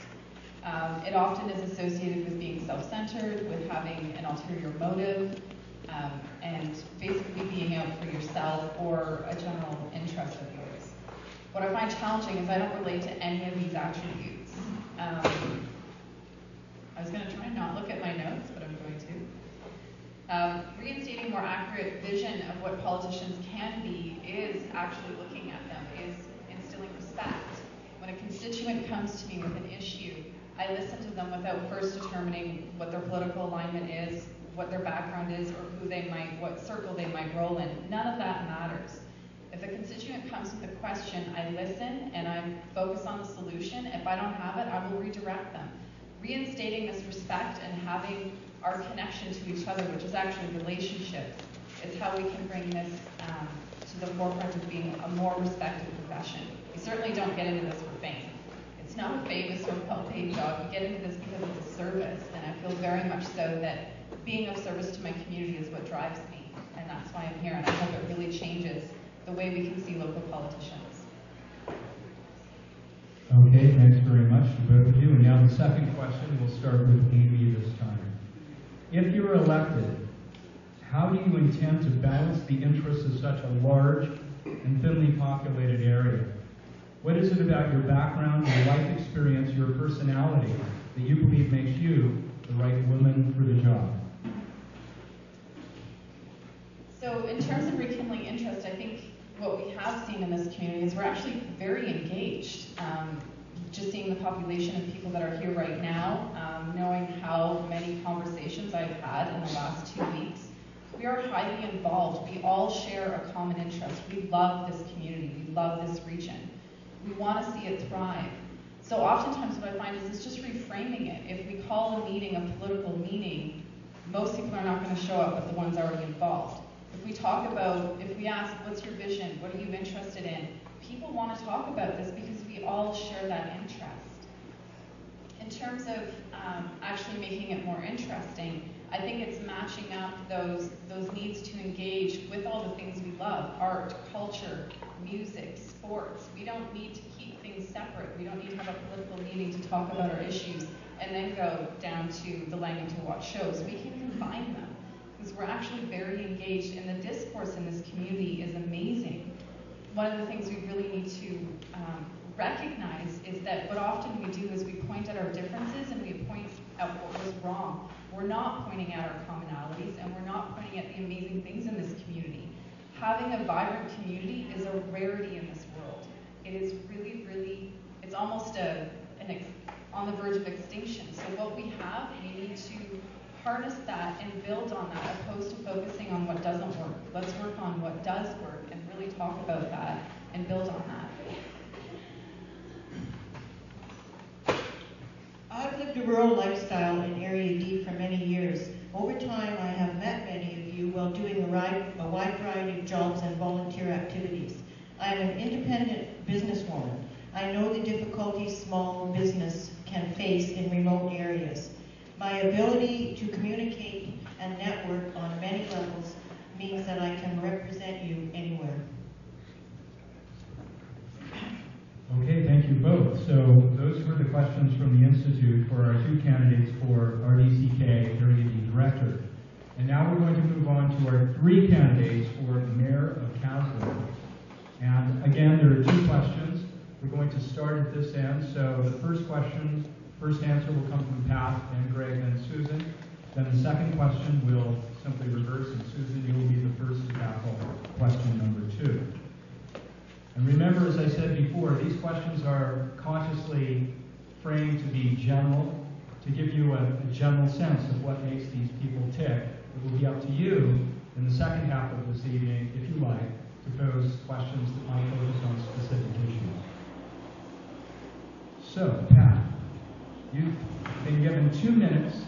Speaker 3: It often is associated with being self-centered, with having an ulterior motive, and basically being out for yourself or a general interest of yours. What I find challenging is I don't relate to any of these attributes. I was going to try and not look at my notes, but I'm going to. Reinstating more accurate vision of what politicians can be is actually looking at them, is instilling respect. When a constituent comes to me with an issue, I listen to them without first determining what their political alignment is, what their background is, or what circle they might roll in. None of that matters. If a constituent comes with a question, I listen and I focus on the solution. If I don't have it, I will redirect them. Reinstating this respect and having our connection to each other, which is actually relationships, is how we can bring this to the forefront of being a more respected profession. We certainly don't get into this for fame. It's not a famous or well-paid job. We get into this because it's a service, and I feel very much so that being of service to my community is what drives me, and that's why I'm here, and I hope it really changes the way we can see local politicians.
Speaker 1: Okay, thanks very much to both of you. And now the second question, we'll start with Amy this time. If you're elected, how do you intend to balance the interests of such a large and thinly populated area? What is it about your background, your life experience, your personality that you believe makes you the right woman for the job?
Speaker 3: So in terms of rekindling interest, I think what we have seen in this community is we're actually very engaged. Just seeing the population of people that are here right now, knowing how many conversations I've had in the last 2 weeks, We are highly involved. We all share a common interest. We love this community. We love this region. We want to see it thrive. So oftentimes what I find is it's just reframing it. If we call a meeting a political meeting, most people are not going to show up but the ones already involved. If we ask, what's your vision? What are you interested in? People want to talk about this because we all share that interest. In terms of actually making it more interesting, I think it's matching up those needs to engage with all the things we love: art, culture, music, sports. We don't need to keep things separate. We don't need to have a political meeting to talk about our issues and then go down to the Langham to watch shows. We can combine them because we're actually very engaged, and the discourse in this community is amazing. One of the things we really need to recognize is that what often we do is we point at our differences and we point at what was wrong. We're not pointing at our commonalities, and we're not pointing at the amazing things in this community. Having a vibrant community is a rarity in this world. It is really, really, it's almost on the verge of extinction. So what we have, we need to harness that and build on that, opposed to focusing on what doesn't work. Let's work on what does work and really talk about that and build on that.
Speaker 4: I've lived a rural lifestyle in Area D for many years. Over time, I have met many of you while doing a wide variety of jobs and volunteer activities. I am an independent businesswoman. I know the difficulties small business can face in remote areas. My ability to communicate and network on many levels means that I can represent you anywhere.
Speaker 1: Okay, thank you both. So those were the questions from the Institute for our two candidates for RDCK Area D Director. And now we're going to move on to our three candidates for Mayor of Kaslo. And again, there are two questions. We're going to start at this end. So the first answer will come from Pat, and Greg, and Susan. Then the second question will simply reverse, and Susan, you will be the first to tackle question number 2. And remember, as I said before, these questions are consciously framed to be general, to give you a general sense of what makes these people tick. It will be up to you in the second half of this evening, if you like, to pose questions that might focus on specific issues. So, Pat, you've been given 2 minutes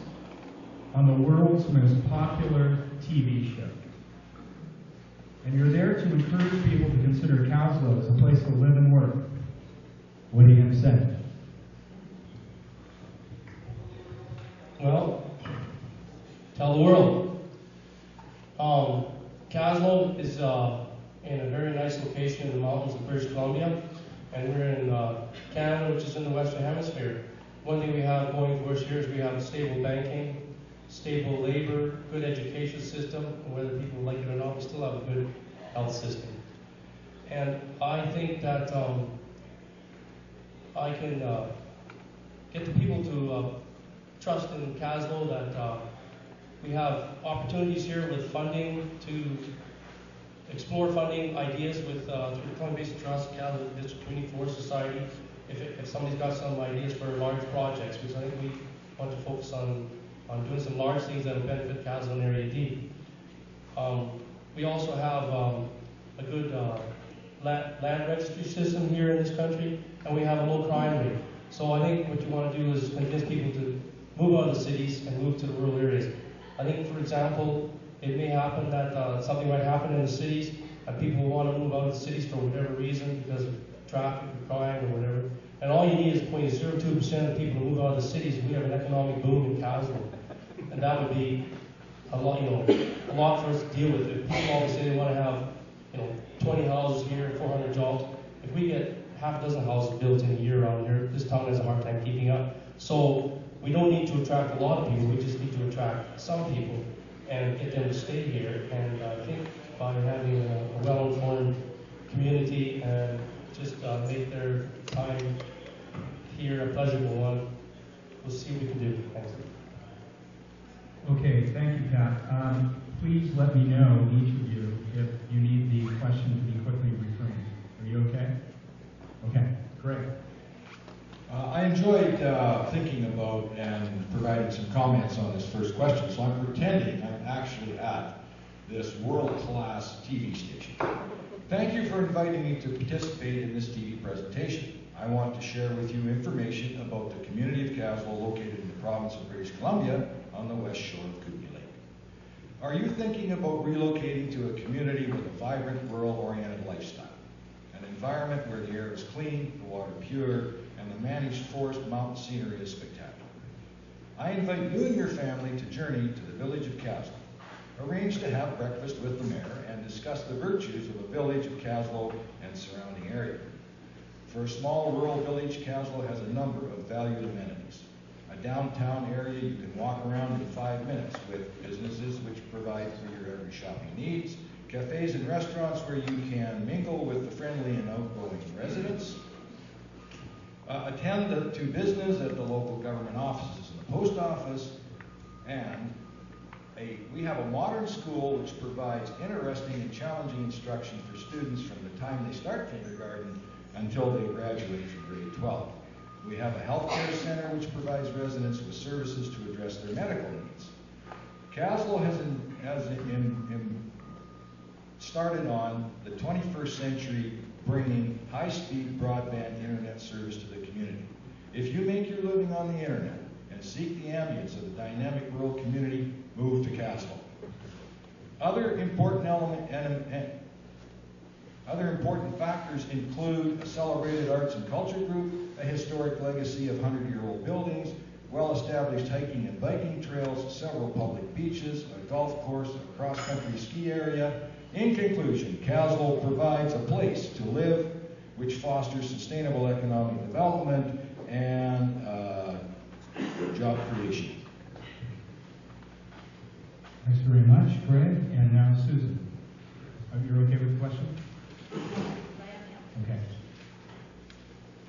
Speaker 1: on the world's most popular TV show. And you're there to encourage people to consider Kaslo as a place to live and work. What are you going to say?
Speaker 5: Well, tell the world. Kaslo is in a very nice location in the mountains of British Columbia, and we're in Canada, which is in the Western Hemisphere. One thing we have going for us here is we have stable banking, stable labor, good education system, and whether people like it or not, we still have a good health system. And I think that I can get the people to trust in Kaslo, that we have opportunities here with funding to explore funding ideas with through the Columbia Basin Trust, Kaslo District Community Forest Society. If somebody's got some ideas for large projects, because I think we want to focus on doing some large things that will benefit Kaslo and Area D. We also have a good land registry system here in this country, and we have a low crime rate. So I think what you want to do is convince people to move out of the cities and move to the rural areas. I think, for example, it may happen that something might happen in the cities, and people want to move out of the cities for whatever reason, because of traffic or crime or whatever. And all you need is 0.02% of people to move out of the cities, and we have an economic boom in Kaslo. And that would be a lot, a lot for us to deal with. If people always say they want to have, 20 houses here, 400 jobs. If we get half a dozen houses built in a year around here, this town has a hard time keeping up. So we don't need to attract a lot of people. We just need to attract some people and get them to stay here. And I think by having a well-informed community and just make their time here a pleasurable one, we'll see what we can do. Thanks.
Speaker 1: Okay, thank you, Pat. Please let me know, each of you, if you need the question to be quickly reframed. Are you okay? Okay, great.
Speaker 6: I enjoyed thinking about and providing some comments on this first question, so I'm pretending I'm actually at this world-class TV station. Thank you for inviting me to participate in this TV presentation. I want to share with you information about the community of Kaslo located in the province of British Columbia on the west shore of Kootenay Lake. Are you thinking about relocating to a community with a vibrant, rural-oriented lifestyle? An environment where the air is clean, the water pure, and the managed forest mountain scenery is spectacular. I invite you and your family to journey to the village of Kaslo. Arrange to have breakfast with the mayor and discuss the virtues of a village of Kaslo and surrounding area. For a small rural village, Kaslo has a number of valued amenities. A downtown area you can walk around in 5 minutes with businesses which provide for your every shopping needs, cafes and restaurants where you can mingle with the friendly and outgoing residents, attend to business at the local government offices and the post office, and we have a modern school which provides interesting and challenging instruction for students from the time they start kindergarten until they graduate from grade 12. We have a healthcare center which provides residents with services to address their medical needs. Kaslo has started on the 21st century bringing high-speed broadband internet service to the community. If you make your living on the internet and seek the ambience of a dynamic rural community, move to Kaslo. Other important factors include a celebrated arts and culture group, a historic legacy of 100-year-old buildings, well-established hiking and biking trails, several public beaches, a golf course, a cross-country ski area. In conclusion, Kaslo provides a place to live which fosters sustainable economic development and job creation.
Speaker 1: Thanks very much, Greg. And now Susan. You're okay with the question? Okay.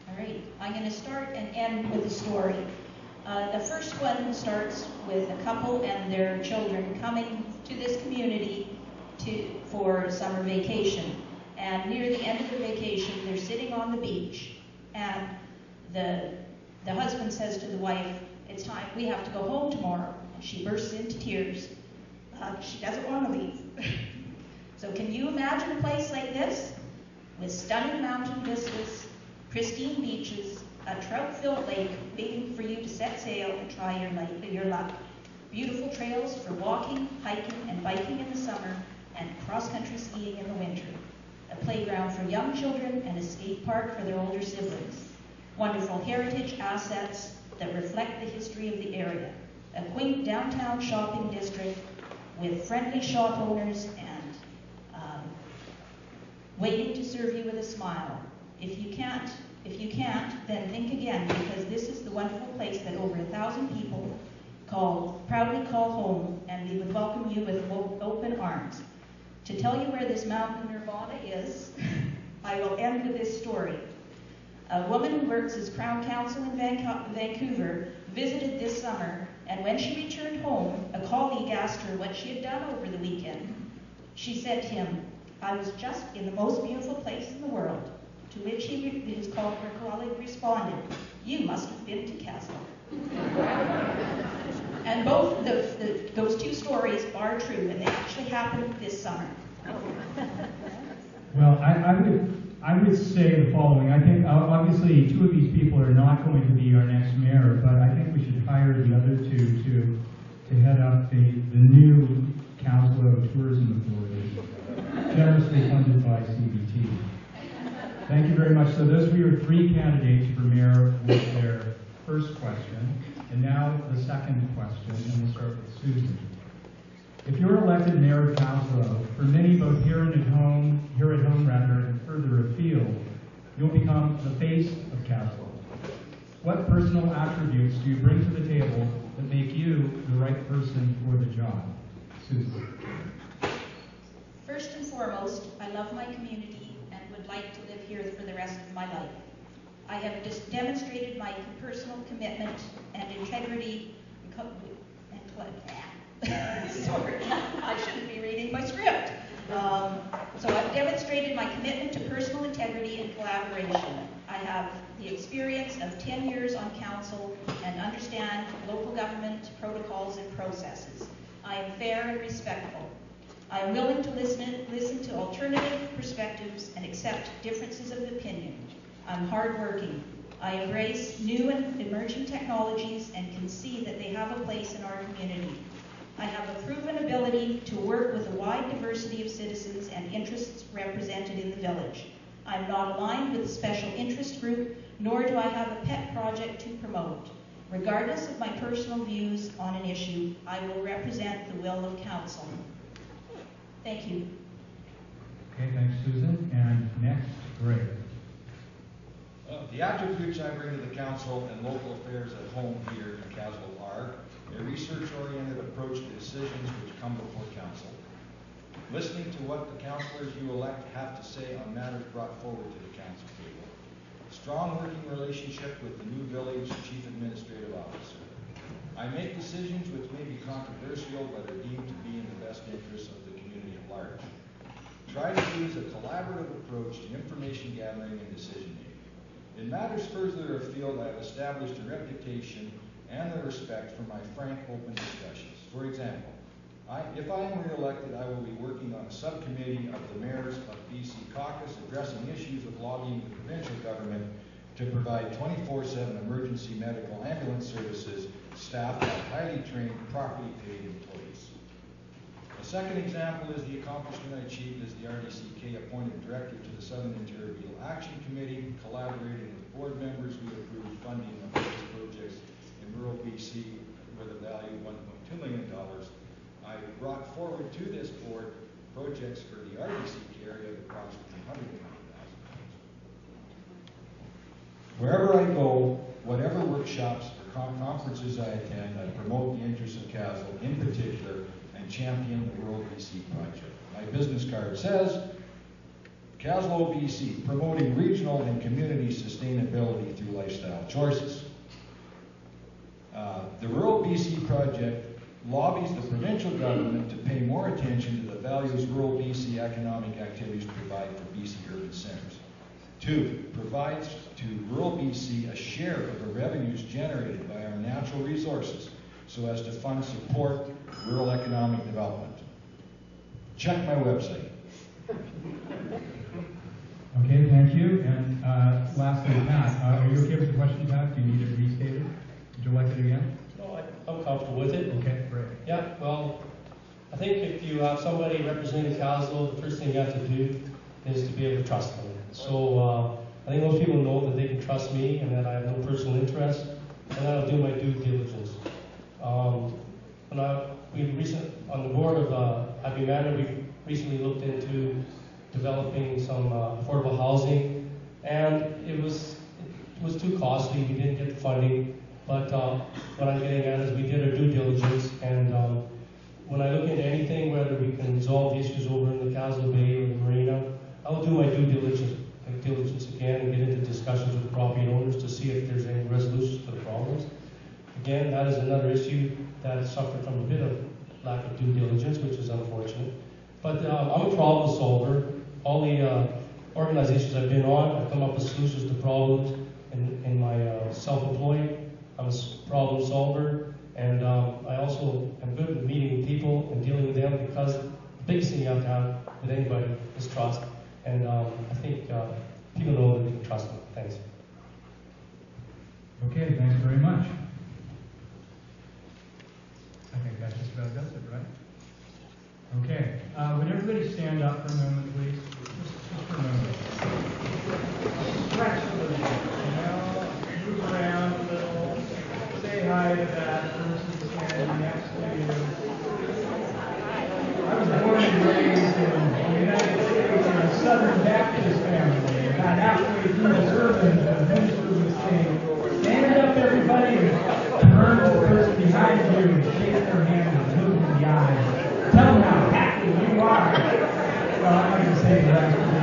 Speaker 7: All right, I'm going to start and end with a story. The first one starts with a couple and their children coming to this community for summer vacation. And near the end of the vacation, they're sitting on the beach, and the husband says to the wife, "It's time, we have to go home tomorrow." And she bursts into tears. She doesn't want to leave. So can you imagine a place like this? With stunning mountain vistas, pristine beaches, a trout-filled lake waiting for you to set sail and try your luck. Beautiful trails for walking, hiking, and biking in the summer, and cross-country skiing in the winter. A playground for young children and a skate park for their older siblings. Wonderful heritage assets that reflect the history of the area. A quaint downtown shopping district with friendly shop owners and waiting to serve you with a smile. If you can't, then think again, because this is the wonderful place that over 1,000 people proudly call home, and we would welcome you with open arms. To tell you where this mountain nirvana is, I will end with this story. A woman who works as Crown Counsel in Vancouver visited this summer, and when she returned home, a colleague asked her what she had done over the weekend. She said to him, "I was just in the most beautiful place in the world," to which her colleague responded, "You must have been to Kaslo." And both those two stories are true, and they actually happened this summer.
Speaker 1: Well, I would say the following. I think obviously two of these people are not going to be our next mayor, but I think we should hire the other two to head up the new Kaslo Tourism Authority, generously funded by CBT. Thank you very much. So those were your three candidates for mayor with their first question. And now the second question, and we'll start with Susan. If you're elected mayor of Kaslo, for many both here at home and further afield, you'll become the face of Kaslo. What personal attributes do you bring to the table that make you the right person for the job? Susan.
Speaker 7: First and foremost, I love my community and would like to live here for the rest of my life. I have just demonstrated my personal commitment and integrity sorry, I shouldn't be reading my script. So I've demonstrated my commitment to personal integrity and collaboration. I have the experience of 10 years on council and understand local government protocols and processes. I am fair and respectful. I I am willing to listen to alternative perspectives and accept differences of opinion. I'm hardworking. I embrace new and emerging technologies and can see that they have a place in our community. I have a proven ability to work with a wide diversity of citizens and interests represented in the village. I'm not aligned with a special interest group, nor do I have a pet project to promote. Regardless of my personal views on an issue, I will represent the will of council. Thank you.
Speaker 1: Okay, thanks, Susan. And next, Greg.
Speaker 6: The attributes I bring to the council and local affairs at home here in Kaslo are a research-oriented approach to decisions which come before council, listening to what the councillors you elect have to say on matters brought forward to the council table, strong working relationship with the new village chief administrative officer. I make decisions which may be controversial but are deemed to be in the best interests of the community at large. Try to use a collaborative approach to information gathering and decision making. In matters further afield, I have established a reputation and the respect for my frank, open discussions. For example, if I am re-elected, I will be working on a subcommittee of the Mayors of BC Caucus addressing issues of lobbying the provincial government to provide 24/7 emergency medical ambulance services staffed by highly trained, properly paid employees. A second example is the accomplishment I achieved as the RDCK appointed director to the Southern Interior Beetle Action Committee. Collaborating with board members, we approved funding of various projects in rural BC with a value of $1.2 million. I brought forward to this board projects for the RDCK area of approximately $120,000. Wherever I go, whatever workshops or conferences I attend, I promote the interests of Kaslo in particular and champion the Rural BC project. My business card says, Kaslo BC, promoting regional and community sustainability through lifestyle choices. The Rural BC project lobbies the provincial government to pay more attention to the values rural BC economic activities provide for BC urban centers. 2, provides to rural BC a share of the revenues generated by our natural resources so as to fund support rural economic development. Check my website.
Speaker 1: Okay, thank you. And lastly, Pat, are you okay with the question, Pat? Do you need it restated? Would you like it again?
Speaker 5: No, I'm comfortable with it.
Speaker 1: Okay, great.
Speaker 5: Yeah, well, I think if you have somebody representing Kaslo, the first thing you have to do is to be able to trust them. So I think most people know that they can trust me and that I have no personal interest, and that I'll do my due diligence. On the board of Happy Manor, we recently looked into developing some affordable housing, and it was too costly. We didn't get the funding, but what I'm getting at is we did our due diligence, and when I look into anything, whether we can resolve the issues over in the Kaslo Bay or the marina, I will do my due diligence again and get into discussions with the property owners to see if there's any resolutions to the problems. Again, that is another issue that has suffered from a bit of lack of due diligence, which is unfortunate. But I'm a problem solver. All the organizations I've been on, I've come up with solutions to problems in my self-employed. I'm a problem solver, and I also am good at meeting with people and dealing with them, because the biggest thing you have to have with anybody is trust. And I think people know that they can trust me. Thanks.
Speaker 1: Okay, thanks very much. I think that just about does it, right? Okay. Would everybody stand up for a moment, please? Just for a moment. Stretch a little bit. Move around a little. Say hi to that person standing next to you. I was born and raised in the United States in a Southern Baptist family. About halfway through the sermon, the minister was saying, stand up, everybody, and turn to the person behind you and shake their hand and look in the eyes. Tell them how happy you are. Well, I'm not going to say the rest of this.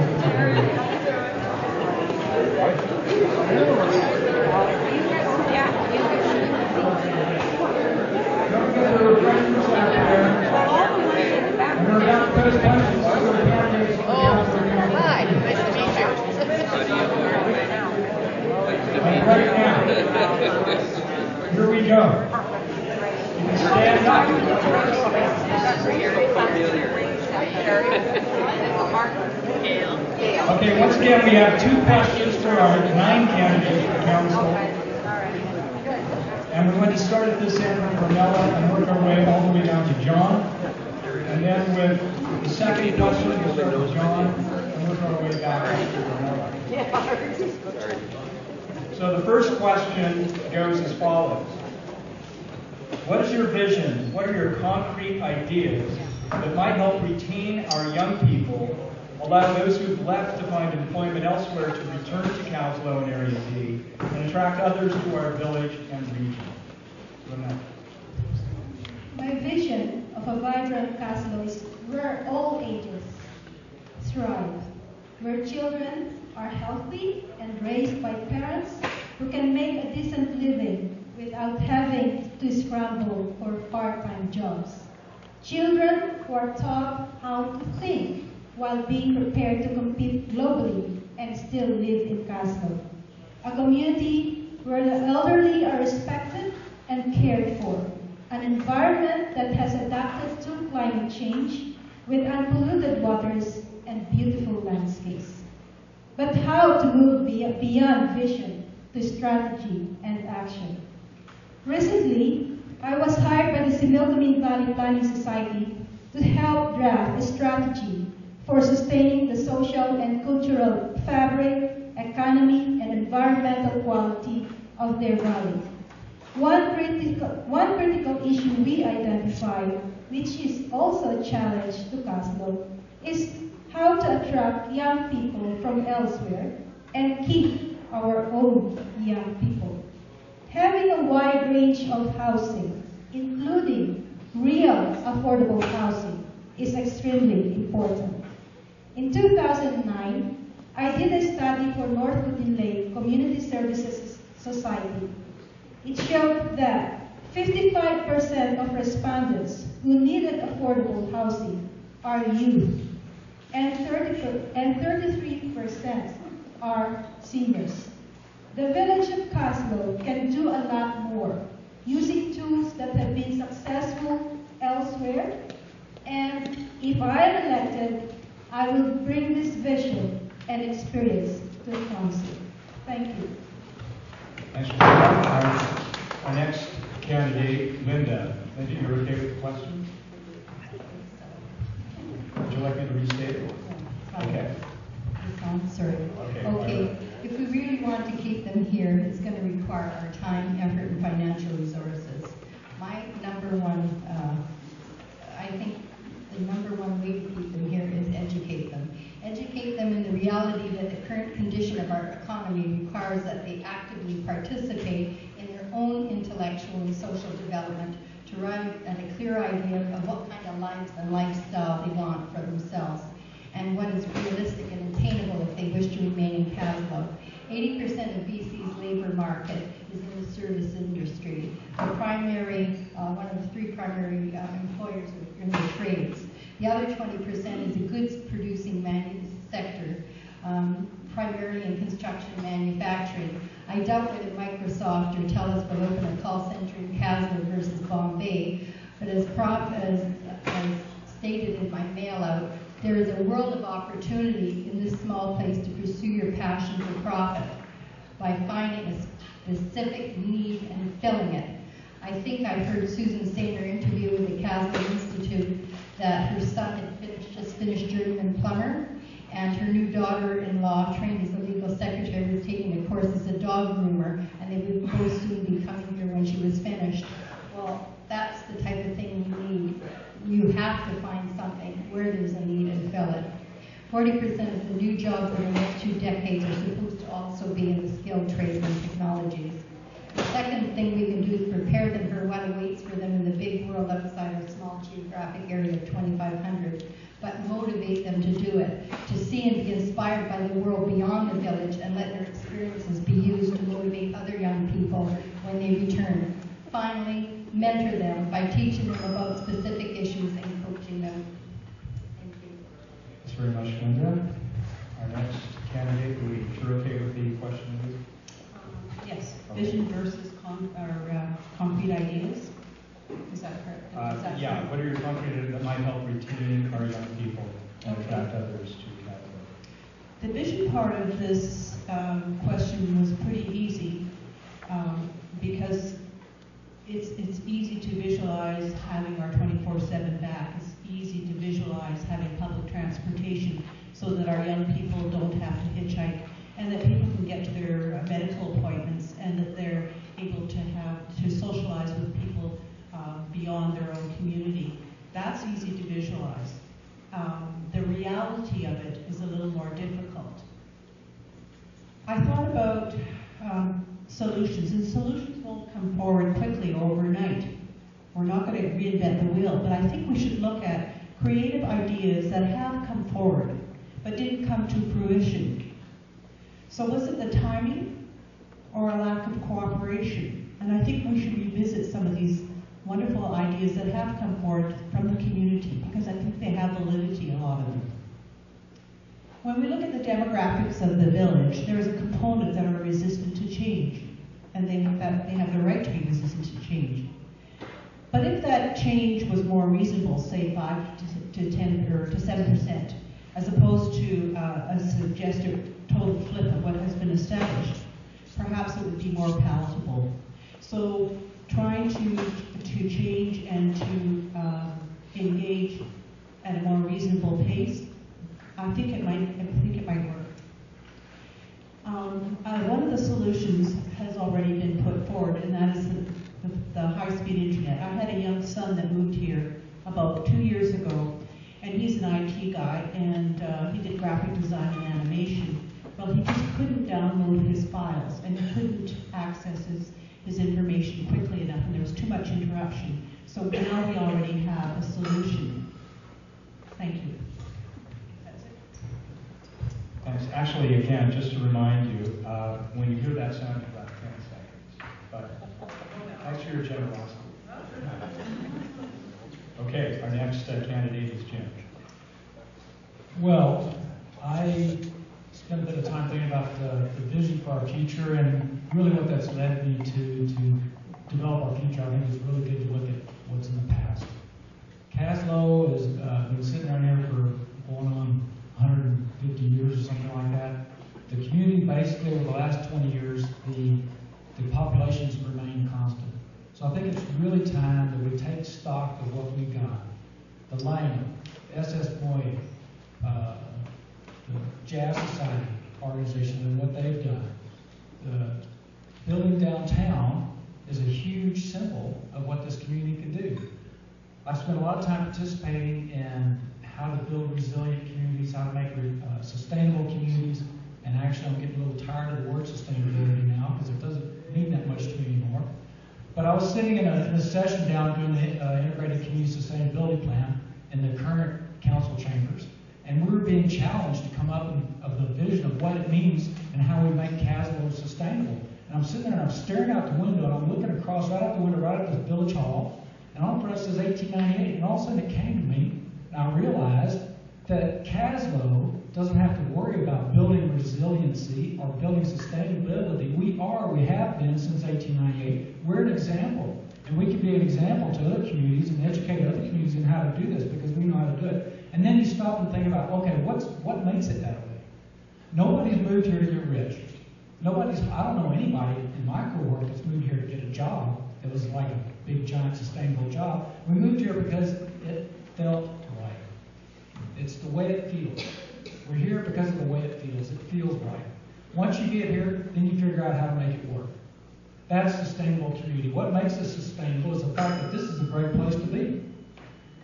Speaker 1: Don't forget the refreshments out there. And we're about to post punches for the candidates.
Speaker 17: Hi, nice to meet you.
Speaker 1: And right now, here we go. You can stand up. Okay, once again, we have 2 questions for our 9 candidates for council. And we're going to start at this end with Ronella and work our way all the way down to John. And then with the second question, we'll start with John and work our way back up to Ronella. So the first question goes as follows. What is your vision? What are your concrete ideas that might help retain our young people, allow those who've left to find employment elsewhere to return to Kaslo and Area D, and attract others to our village and region?
Speaker 8: My vision of a vibrant Kaslo is where all ages thrive, where children are healthy and raised by parents who can make a decent living without having to scramble for part-time jobs. Children who are taught how to think while being prepared to compete globally and still live in Kaslo. A community where the elderly are respected and cared for. An environment that has adapted to climate change with unpolluted waters and beautiful landscapes. But how to move beyond vision to strategy and action? Recently, I was hired by the Similkameen Valley Planning Society to help draft a strategy for sustaining the social and cultural fabric, economy, and environmental quality of their valley. One critical issue we identified, which is also a challenge to Kaslo, is how to attract young people from elsewhere and keep our own young people. Having a wide range of housing, including real affordable housing, is extremely important. In 2009, I did a study for North Putin Lake Community Services Society. It showed that 55% of respondents who needed affordable housing are youth, and 33% are seniors. The village of Kaslo can do a lot more using tools that have been successful elsewhere, and if I am elected, I will bring this vision and experience to the council. Thank you.
Speaker 1: Thanks for that. Our next candidate, Linda. Linda, you're okay with the question? Would you like me to restate it? Okay.
Speaker 9: Sorry. Okay. If we really want to keep them here, it's going to require our time, effort, and financial resources. My number one, I think the number one way to keep them here is educate them. Educate them in the reality that the current condition of our economy requires that they actively participate in their own intellectual and social development to arrive at a clear idea of what kind of life and lifestyle they want for themselves, and what is realistic and attainable if they wish to remain in Kaslo. 80% of BC's labor market is in the service industry. The primary, one of the 3 primary employers are in the trades. The other 20% is a goods-producing sector, primarily in construction and manufacturing. I doubt whether Microsoft or TELUS will open a call center in Kaslo versus Bombay, but as stated in my mail out, there is a world of opportunity in this small place to pursue your passion for profit by finding a specific need and filling it. I think I heard Susan say in her interview with the Kaslo Institute that her son had just finished journeyman plumber, and her new daughter-in-law, trained as a legal secretary, was taking a course as a dog groomer, and they would both soon be coming here when she was finished. Well, that's the type of thing we need. You have to find something where there's a need and fill it. 40% of the new jobs in the next 2 decades are supposed to also be in the skilled trades and technologies. The second thing we can do is prepare them for what awaits for them in the big world outside our small geographic area of 2,500, but motivate them to do it, to see and be inspired by the world beyond the village, and let their experiences be used to motivate other young people when they return. Finally, mentor them by teaching them about specific issues and coaching them. Thank you.
Speaker 1: Thanks very much, Linda. Our next candidate, are we sure okay with the question?
Speaker 2: Yes. Vision versus concrete ideas. Is that correct?
Speaker 1: Yeah. What are your concrete ideas that might help retain our young people? attract others to Kaslo?
Speaker 2: The vision part of this question was pretty easy because it's easy to visualize having our 24/7 back. It's easy to visualize having public transportation so that our young people don't have to hitchhike and that people can get to their medical appointments and that they're able to socialize with people beyond their own community. That's easy to visualize. The reality of it is a little more difficult. I thought about solutions, and solutions won't come forward quickly overnight. We're not going to reinvent the wheel, but I think we should look at creative ideas that have come forward but didn't come to fruition. So was it the timing or a lack of cooperation? And I think we should revisit some of these wonderful ideas that have come forward from the community because I think they have validity, a lot of them. When we look at the demographics of the village, there is a component that are resistant to change, and they have the right to be resistant to change. But if that change was more reasonable, say 5 to 10 or to 7%, as opposed to a suggested total flip of what has been established, perhaps it would be more palatable. So trying to change and to engage at a more reasonable pace, I think it might work. One of the solutions has already been put forward, and that is the high-speed internet. I had a young son that moved here about 2 years ago, and he's an IT guy, and he did graphic design and animation. Well, he just couldn't download his files, and he couldn't access his information quickly enough, and there was too much interruption. So now we already have a solution. Thank you.
Speaker 1: Thanks. Actually, again, just to remind you, when you hear that sound, you've got 10 seconds. But thanks for your generosity. Okay, our next candidate is Jim.
Speaker 10: Well, I spent a bit of time thinking about the vision for our future and really what that's led me to develop our future. I think it's really good to look at what's in the past. Kaslo has been sitting around here for going on 150 years or something like that. The community, basically, over the last 20 years, the population's remained constant. So I think it's really time that we take stock of what we've got. The Lane, SS Boyd, the Jazz Society organization and what they've done. The building downtown is a huge symbol of what this community can do. I've spent a lot of time participating in how to build resilient communities, how to make sustainable communities, and actually I'm getting a little tired of the word sustainability now because it doesn't mean that much to me anymore. But I was sitting in a session down doing the Integrated Community Sustainability Plan in the current council chambers, and we were being challenged to come up with a vision of what it means and how we make Kaslo sustainable. And I'm sitting there and I'm staring out the window and I'm looking across right out the window, right at the village hall, and on the front it says 1898, and all of a sudden it came to me, and I realized that Kaslo doesn't have to worry about building resiliency or building sustainability. We have been since 1898. We're an example, and we can be an example to other communities and educate other communities in how to do this because we know how to do it. And then you stop and think about, okay, what makes it that way? Nobody's moved here to get rich. I don't know anybody in my cohort that's moved here to get a job that was like a big, giant, sustainable job. We moved here because it felt right. It's the way it feels. We're here because of the way it feels. It feels right. Once you get here, then you figure out how to make it work. That's sustainable community. What makes us sustainable is the fact that this is a great place to be.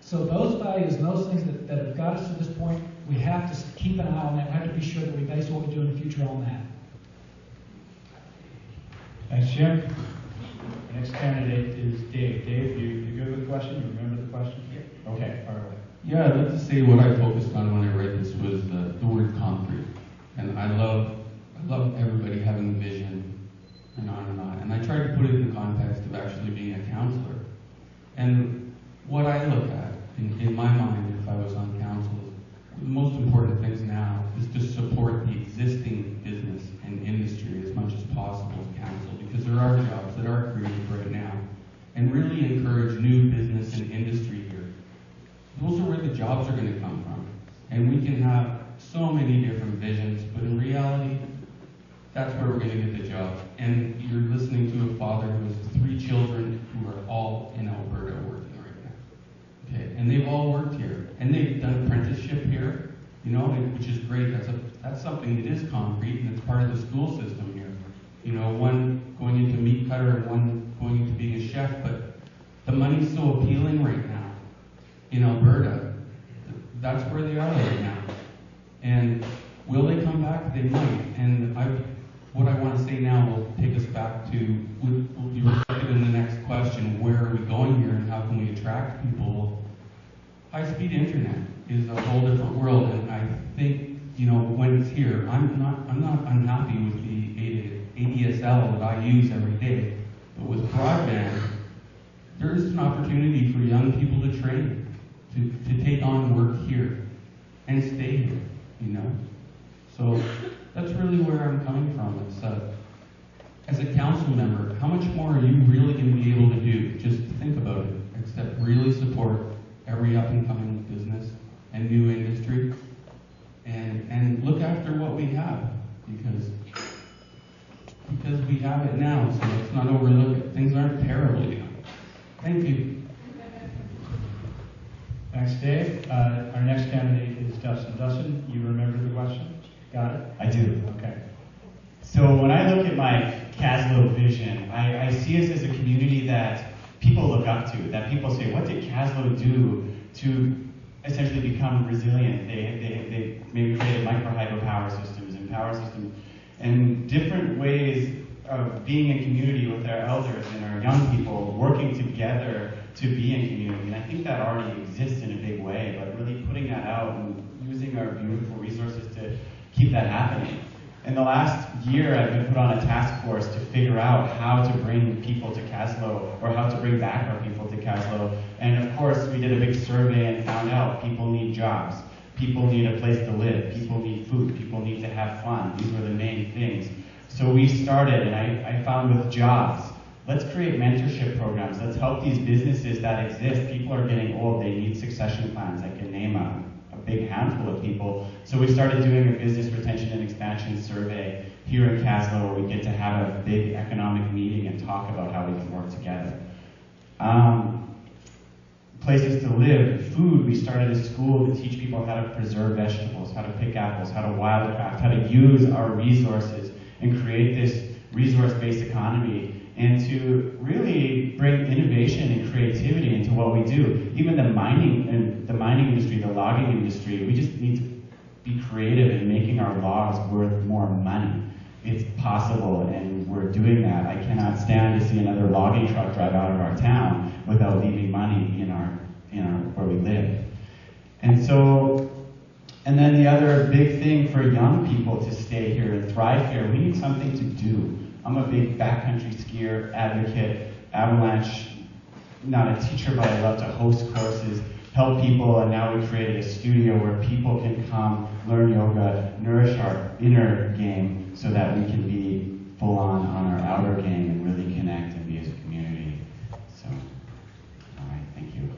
Speaker 10: So those values and those things that have got us to this point, we have to keep an eye on that. We have to be sure that we base what we do in the future on that.
Speaker 1: Thanks, Jim. The next candidate is Dave. Dave, you good with the question? You remember the question? Yeah. Okay, fire away.
Speaker 11: Yeah, I'd like to say what I focused on when I read this was the word concrete. And I love everybody having a vision and on and on. And I tried to put it in the context of actually being a counselor. And what I look at, in my mind, if I was on council, the most important things now is to support the existing business and industry as much as possible as council, because there are jobs that are created right now, and really encourage new business and industry here. Those are where the jobs are going to come from. And we we can have so many different visions, but in reality, that's where we're going to get the job. And you're listening to a father who has 3 children who are all in Alberta working right now. Okay, and they've all worked here, and they've done apprenticeship here, you know, which is great. That's something that is concrete, and it's part of the school system here. You know, one going into meat cutter and one going into being a chef, but the money's so appealing right now in Alberta. That's where they are right now. And will they come back? They might. And what I want to say now will take us back to, will be reflected in the next question, where are we going here and how can we attract people? High-speed internet is a whole different world, and I think, you know, when it's here, I'm not unhappy with the ADSL that I use every day, but with broadband, there's an opportunity for young people to train, to take on work here and stay here, you know? So that's really where I'm coming from. It's, as a council member, how much more are you really going to be able to do? Just think about it, except really support every up-and-coming business and new industry, and look after what we have, because we have it now, so let's not overlook it. Things aren't terrible yet. Thank you.
Speaker 1: Thanks, Dave. Our next candidate is Dustin. Dustin, you remember the question? Got it?
Speaker 12: I do.
Speaker 1: Okay.
Speaker 12: So when I look at my Kaslo vision, I see us as a community that people look up to, that people say, what did Kaslo do to essentially become resilient? They maybe created micro-hydro power systems and power systems and different ways of being in community with our elders and our young people, working together to be in community. And I think that already exists in a big way, but really putting that out and using our beautiful resources to keep that happening. In the last year, I've been put on a task force to figure out how to bring people to Kaslo, or how to bring back our people to Kaslo. And of course, we did a big survey and found out people need jobs. People need a place to live. People need food. People need to have fun. These were the main things. So we started, and I found with jobs, let's create mentorship programs. Let's help these businesses that exist. People are getting old. They need succession plans. I can name a big handful of people. So we started doing a business retention and expansion survey here in Kaslo, where we get to have a big economic meeting and talk about how we can work together. Places to live, food. We started a school to teach people how to preserve vegetables, how to pick apples, how to wildcraft, how to use our resources and create this resource-based economy, and to really bring innovation and creativity into what we do. Even the mining industry, the logging industry, we just need to be creative in making our logs worth more money. It's possible, and we're doing that. I cannot stand to see another logging truck drive out of our town without leaving money in our where we live. And then the other big thing for young people to stay here and thrive here, we need something to do. I'm a big backcountry skier, advocate, avalanche, not a teacher, but I love to host courses, help people, and now we created a studio where people can come, learn yoga, nourish our inner game so that we can be full on our outer game and really connect and be as a community. So, all right, thank you.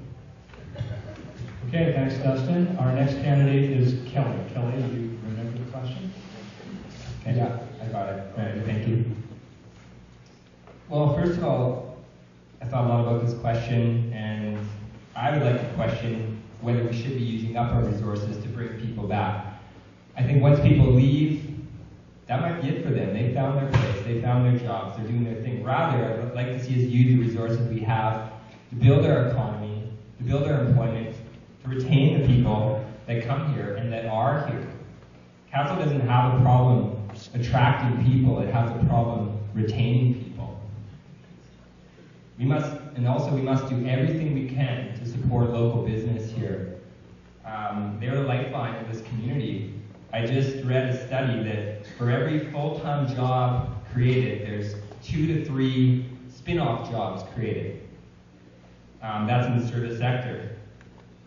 Speaker 1: Okay, thanks, Dustin. Our next candidate is Kelly. Kelly, do you remember the question?
Speaker 13: Okay. Yeah, I got it. Right, thank you. Well, first of all, I thought a lot about this question, and I would like to question whether we should be using up our resources to bring people back. I think once people leave, that might be it for them. They found their place, they found their jobs, they're doing their thing. Rather, I would like to see us use the resources we have to build our economy, to build our employment, to retain the people that come here and that are here. Kaslo doesn't have a problem attracting people, it has a problem retaining people. We must do everything we can to support local business here. They're the lifeline of this community. I just read a study that for every full-time job created, there's 2 to 3 spin-off jobs created. That's in the service sector.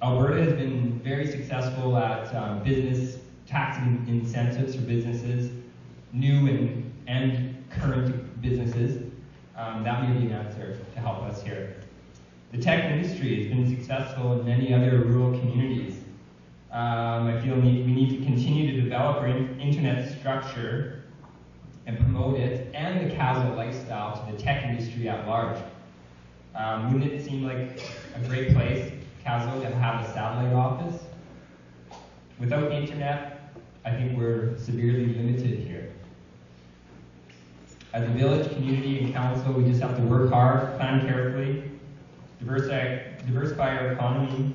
Speaker 13: Alberta has been very successful at business tax incentives for businesses, new and current businesses. That may be an answer to help us here. The tech industry has been successful in many other rural communities. I feel we need to continue to develop our internet structure and promote it and the Kaslo lifestyle to the tech industry at large. Wouldn't it seem like a great place, Kaslo, to have a satellite office? Without internet, I think we're severely limited here. As a village, community, and council, we just have to work hard, plan carefully, diversify our economy,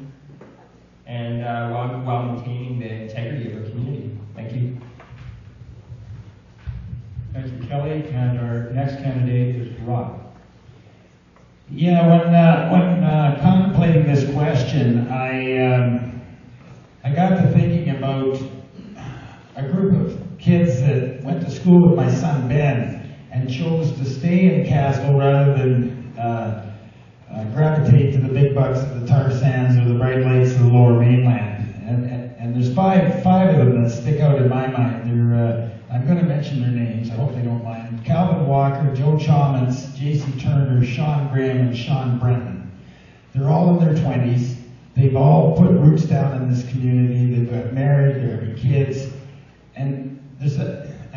Speaker 13: and while maintaining the integrity of our community. Thank you.
Speaker 1: Thank you, Kelly. And our next candidate is Rob.
Speaker 14: Yeah, when contemplating this question, I got to thinking about a group of kids that went to school with my son Ben and chose to stay in Kaslo rather than gravitate to the big bucks of the tar sands or the bright lights of the Lower Mainland. And there's five of them that stick out in my mind. They're I'm going to mention their names. I hope they don't mind. Calvin Walker, Joe Chalmers, J.C. Turner, Sean Graham, and Sean Brennan. They're all in their 20s. They've all put roots down in this community. They've got married. They're having kids. And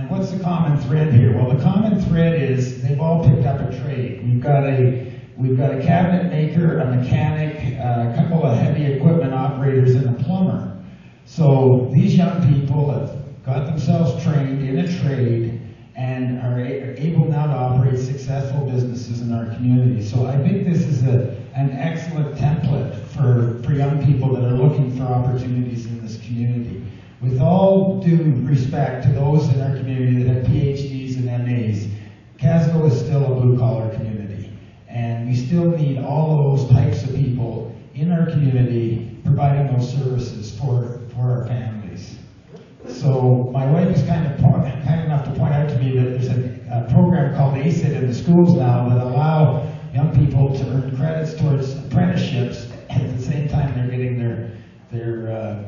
Speaker 14: what's the common thread here? Well, the common thread is they've all picked up a trade. We've got a cabinet maker, a mechanic, a couple of heavy equipment operators, and a plumber. So these young people have got themselves trained in a trade and are able now to operate successful businesses in our community. So I think this is an excellent template for young people that are looking for opportunities in this community. With all due respect to those in our community that have PhDs and MAs, Kaslo is still a blue-collar community. And we still need all of those types of people in our community providing those services for our families. So my wife is kind enough to point out to me that there's a program called ACID in the schools now that allow young people to earn credits towards apprenticeships at the same time they're getting their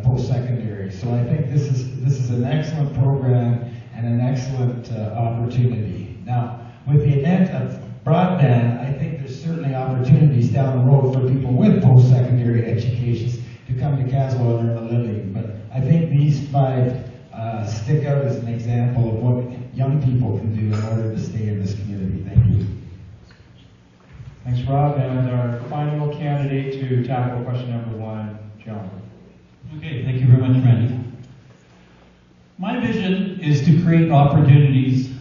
Speaker 14: post-secondary. So I think this is an excellent program and an excellent opportunity. Now, with the advent of broadband, I think there's certainly opportunities down the road for people with post-secondary educations to come to Kaslo and earn a living. But I think these five stick out as an example of what young people can do in order to stay in this community. Thank you.
Speaker 1: Thanks, Rob. And our final candidate to tackle question number 1, John.
Speaker 15: Okay, thank you very much, Randy. My vision is to create opportunities,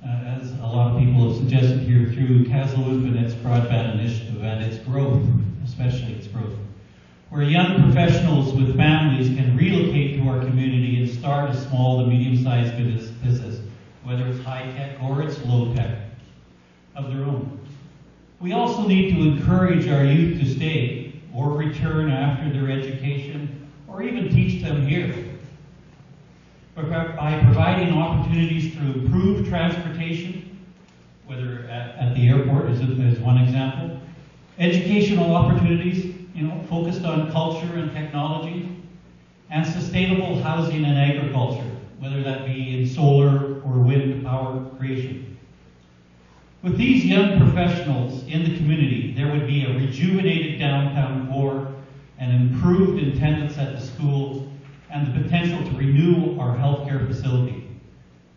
Speaker 15: as a lot of people have suggested here, through Kaslo and its broadband initiative and its growth, especially its growth, where young professionals with families can relocate to our community and start a small to medium-sized business, whether it's high-tech or it's low-tech, of their own. We also need to encourage our youth to stay or return after their education, or even teach them here, by providing opportunities to improve transportation, whether at the airport is one example, educational opportunities, focused on culture and technology, and sustainable housing and agriculture, whether that be in solar or wind power creation. With these young professionals in the community, there would be a rejuvenated downtown core, an improved attendance at the schools, and the potential to renew our healthcare facility.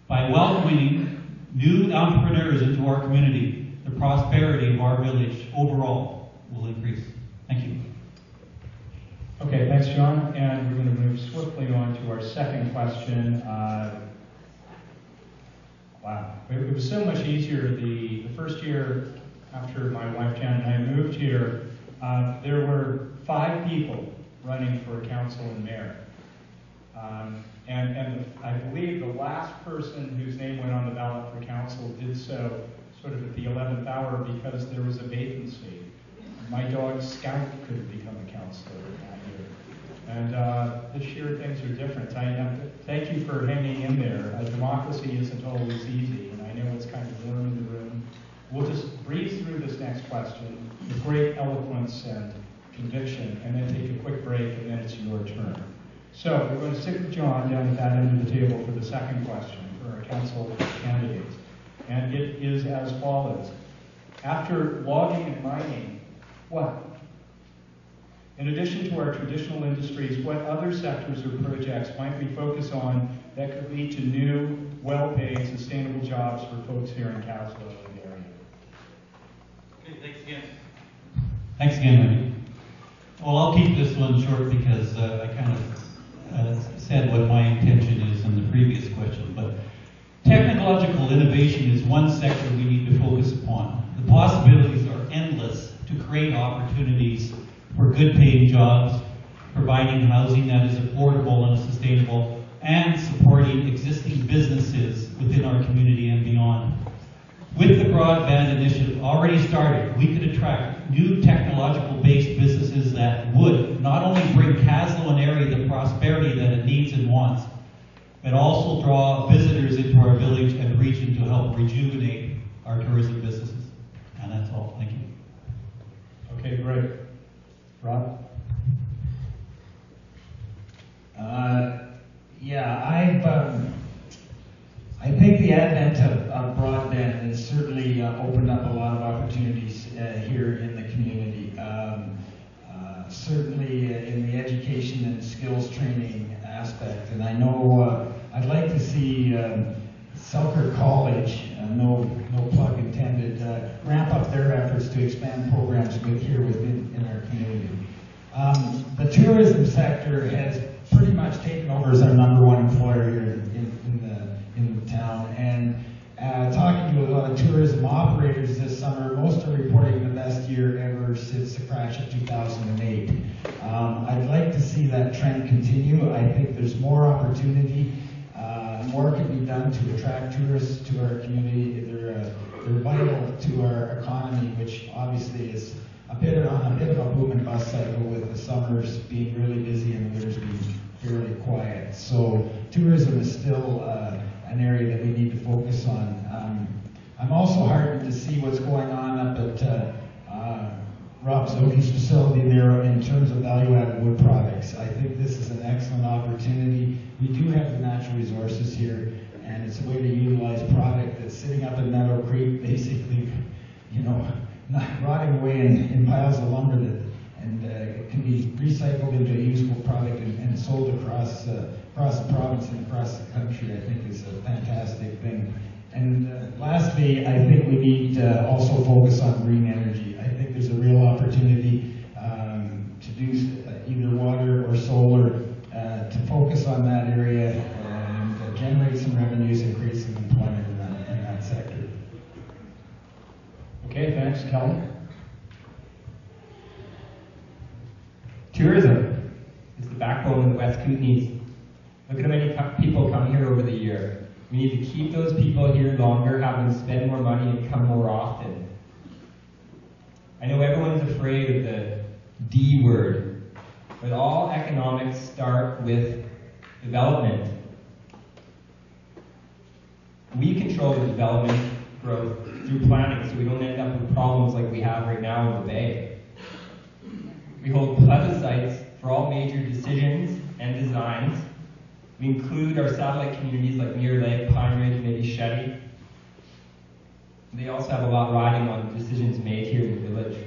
Speaker 15: By welcoming new entrepreneurs into our community, the prosperity of our village overall will increase. Thank you.
Speaker 1: Okay, thanks, John. And we're going to move swiftly on to our second question. Wow, it was so much easier the first year after my wife Janet and I moved here. There were 5 people running for council and mayor. And I believe the last person whose name went on the ballot for council did so sort of at the 11th hour because there was a vacancy. My dog Scout couldn't become a councilor that year. And this year things are different. I have to thank you for hanging in there. Democracy isn't always easy, and I know it's kind of warm in the room. We'll just breeze through this next question with great eloquence and conviction, and then take a quick break, and then it's your turn. So we're going to stick with John down at that end of the table for the second question for our council candidates. And it is as follows. After logging and mining, what? In addition to our traditional industries, what other sectors or projects might we focus on that could lead to new, well-paid, sustainable jobs for folks here in Kaslo and the area?
Speaker 15: Okay, thanks again. Thanks again, Randy. Well, I'll keep this one short because I kind of said what my intention is in the previous question. But technological innovation is one sector we need to focus upon. The possibilities are endless to create opportunities for good paying jobs, providing housing that is affordable and sustainable, and supporting existing businesses within our community and beyond. With the broadband initiative already started, we could attract new technological-based businesses that would not only bring Kaslo and area the prosperity that it needs and wants, but also draw visitors into our village and region to help rejuvenate our tourism businesses. And that's all. Thank you.
Speaker 1: Okay, great. Rob?
Speaker 14: I think the advent of broadband has certainly opened up a lot of opportunities here in the community. Certainly in the education and skills training aspect, and I know I'd like to see Selkirk College, no plug intended, ramp up their efforts to expand programs here within our community. The tourism sector has pretty much taken over as our #1 employer here in the town, and talking to a lot of tourism operators this summer, most are reporting the best year ever since the crash of 2008. I'd like to see that trend continue. I think there's more opportunity. More can be done to attract tourists to our community. They're vital to our economy, which obviously is on a bit of a boom and bust cycle with the summers being really busy and the winters being fairly quiet. So tourism is still an area that we need to focus on. I'm also heartened to see what's going on up at Rob Zoki's facility there in terms of value-added wood products. I think this is an excellent opportunity. We do have the natural resources here, and it's a way to utilize product that's sitting up in Meadow Creek, basically, not rotting away in piles of lumber and it can be recycled into a useful product and sold across the province and across the country. I think is a fantastic thing. And lastly, I think we need to also focus on green energy. I think there's a real opportunity to do either water or solar, to focus on that area and generate some revenues and create some employment in that sector.
Speaker 1: Okay, thanks. Kelly?
Speaker 13: Tourism is the backbone of the West Kootenays. Look at how many people come here over the year. We need to keep those people here longer, have them spend more money and come more often. I know everyone's afraid of the D word, but all economics start with development. We control the development growth through planning so we don't end up with problems like we have right now in the Bay. We hold plebiscites for all major decisions and designs. We include our satellite communities like Mirror Lake, Pine Ridge, maybe Shetty. They also have a lot riding on decisions made here in the village.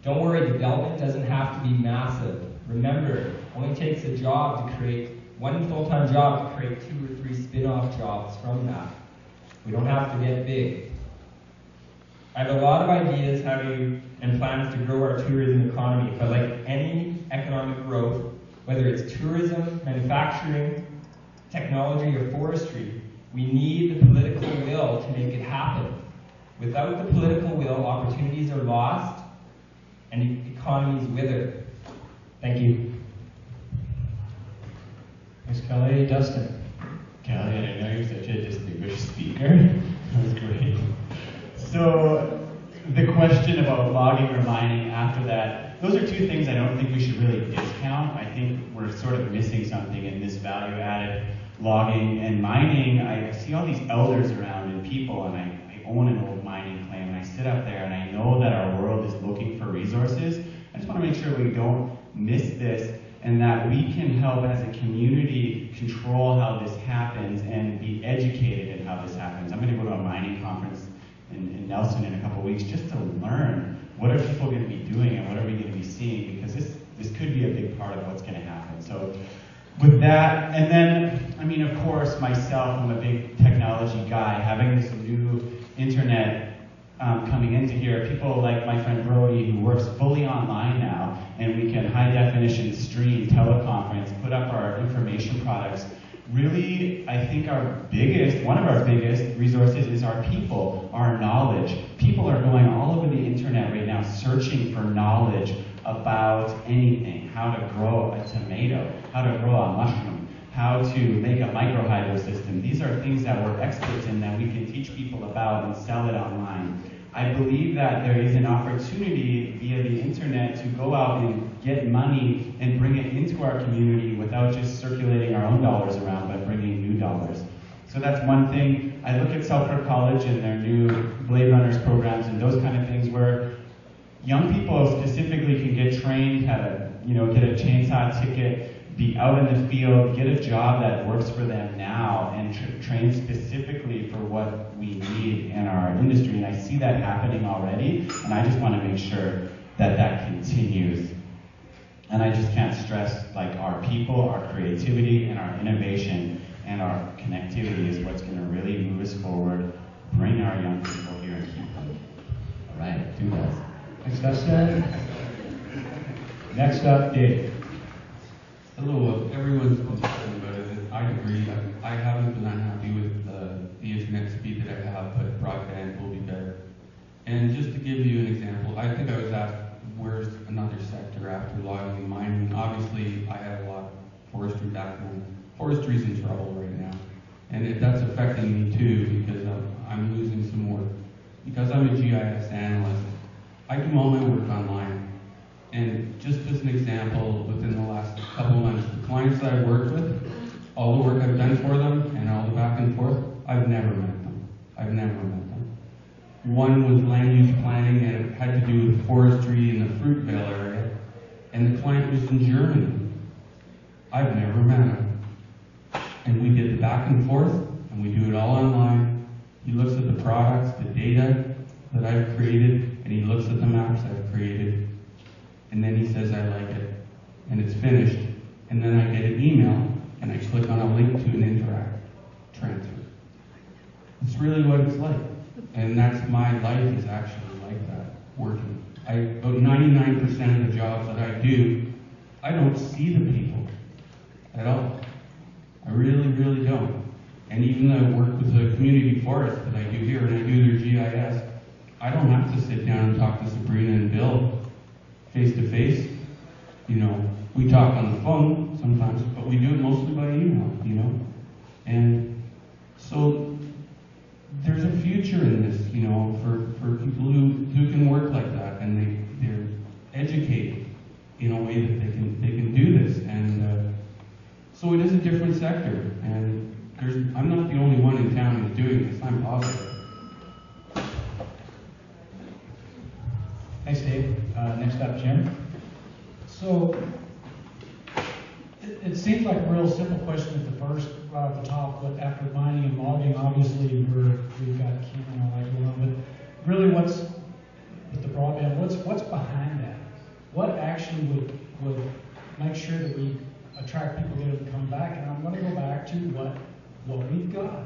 Speaker 13: Don't worry, development doesn't have to be massive. Remember, it only takes a job to create, one full-time job to create 2 or 3 spin-off jobs from that. We don't have to get big. I have a lot of ideas and plans to grow our tourism economy, but like any economic growth, whether it's tourism, manufacturing, technology, or forestry, we need the political will to make it happen. Without the political will, opportunities are lost and economies wither. Thank you.
Speaker 1: Thanks, Kelly. Dustin?
Speaker 18: Kelly, I didn't know you were such a distinguished speaker. That was great. So, the question about logging or mining after that, those are two things I don't think we should really discount. I think we're sort of missing something in this value-added logging and mining. I see all these elders around and people, and I own an old mining claim, and I sit up there and I know that our world is looking for resources. I just want to make sure we don't miss this and that we can help as a community control how this happens and be educated in how this happens. I'm going to go to a mining conference in Nelson in a couple of weeks just to learn
Speaker 12: what are people going to be doing and what are we going to be seeing? Because this could be a big part of what's going to happen. So with that, and then, I mean, of course, myself, I'm a big technology guy. Having this new internet coming into here, people like my friend Brody, who works fully online now, and we can high definition stream, teleconference, put up our information products. Really, I think one of our biggest resources is our people, our knowledge. People are going all over the internet right now searching for knowledge about anything, how to grow a tomato, how to grow a mushroom, how to make a microhydro system. These are things that we're experts in that we can teach people about and sell it online. I believe that there is an opportunity via the internet to go out and get money and bring it into our community without just circulating our own dollars around, but bringing new dollars. So that's one thing. I look at Selkirk College and their new Blade Runners programs and those kind of things where young people specifically can get trained, get a chainsaw ticket, be out in the field, get a job that works for them now, and train specifically for what we need in our industry. And I see that happening already, and I just want to make sure that that continues. And I just can't stress, like, our people, our creativity, and our innovation, and our connectivity is what's going to really move us forward, bring our young people here and keep them. All right, do that.
Speaker 19: Thanks, Dustin. Next up, Dave.
Speaker 11: Hello, everyone's been talking about it. I agree. I haven't been unhappy with the internet speed that I have, but broadband will be better. And just to give you an example, I think I was asked, where's another sector after logging and mining? Obviously, I have a lot of forestry background. Forestry's in trouble right now. And that's affecting me too, because I'm losing some work. Because I'm a GIS analyst, I do all my work online. And just as an example, within the last couple of months, the clients that I've worked with, all the work I've done for them, and all the back and forth, I've never met them. I've never met them. One was land use planning, and it had to do with forestry in the Fruitvale area, and the client was in Germany. I've never met him. And we did the back and forth, and we do it all online. He looks at the products, the data that I've created, and he looks at the maps I've created. And then he says, I like it, and it's finished. And then I get an email, and I click on a link to an Interact transfer. It's really what it's like. And that's my life is actually like that, working. About 99% of the jobs that I do, I don't see the people at all. I really, really don't. And even though I work with the community forest that I do here, and I do their GIS, I don't have to sit down and talk to Sabrina and Bill face to face. We talk on the phone sometimes, but we do it mostly by email, And so there's a future in this, for people who can work like that, and they're educated in a way that they can do this. And so it is a different sector, and I'm not the only one in town who's doing this. I'm positive.
Speaker 19: Thanks, Dave. Next up, Jim.
Speaker 10: So, it seems like a real simple question at the first, right off the top, but after mining and logging, obviously we've got Kim and all that going on, but really what's, with the broadband, what's behind that? What actually would make sure that we attract people, get them to come back? And I'm going to go back to what we've got.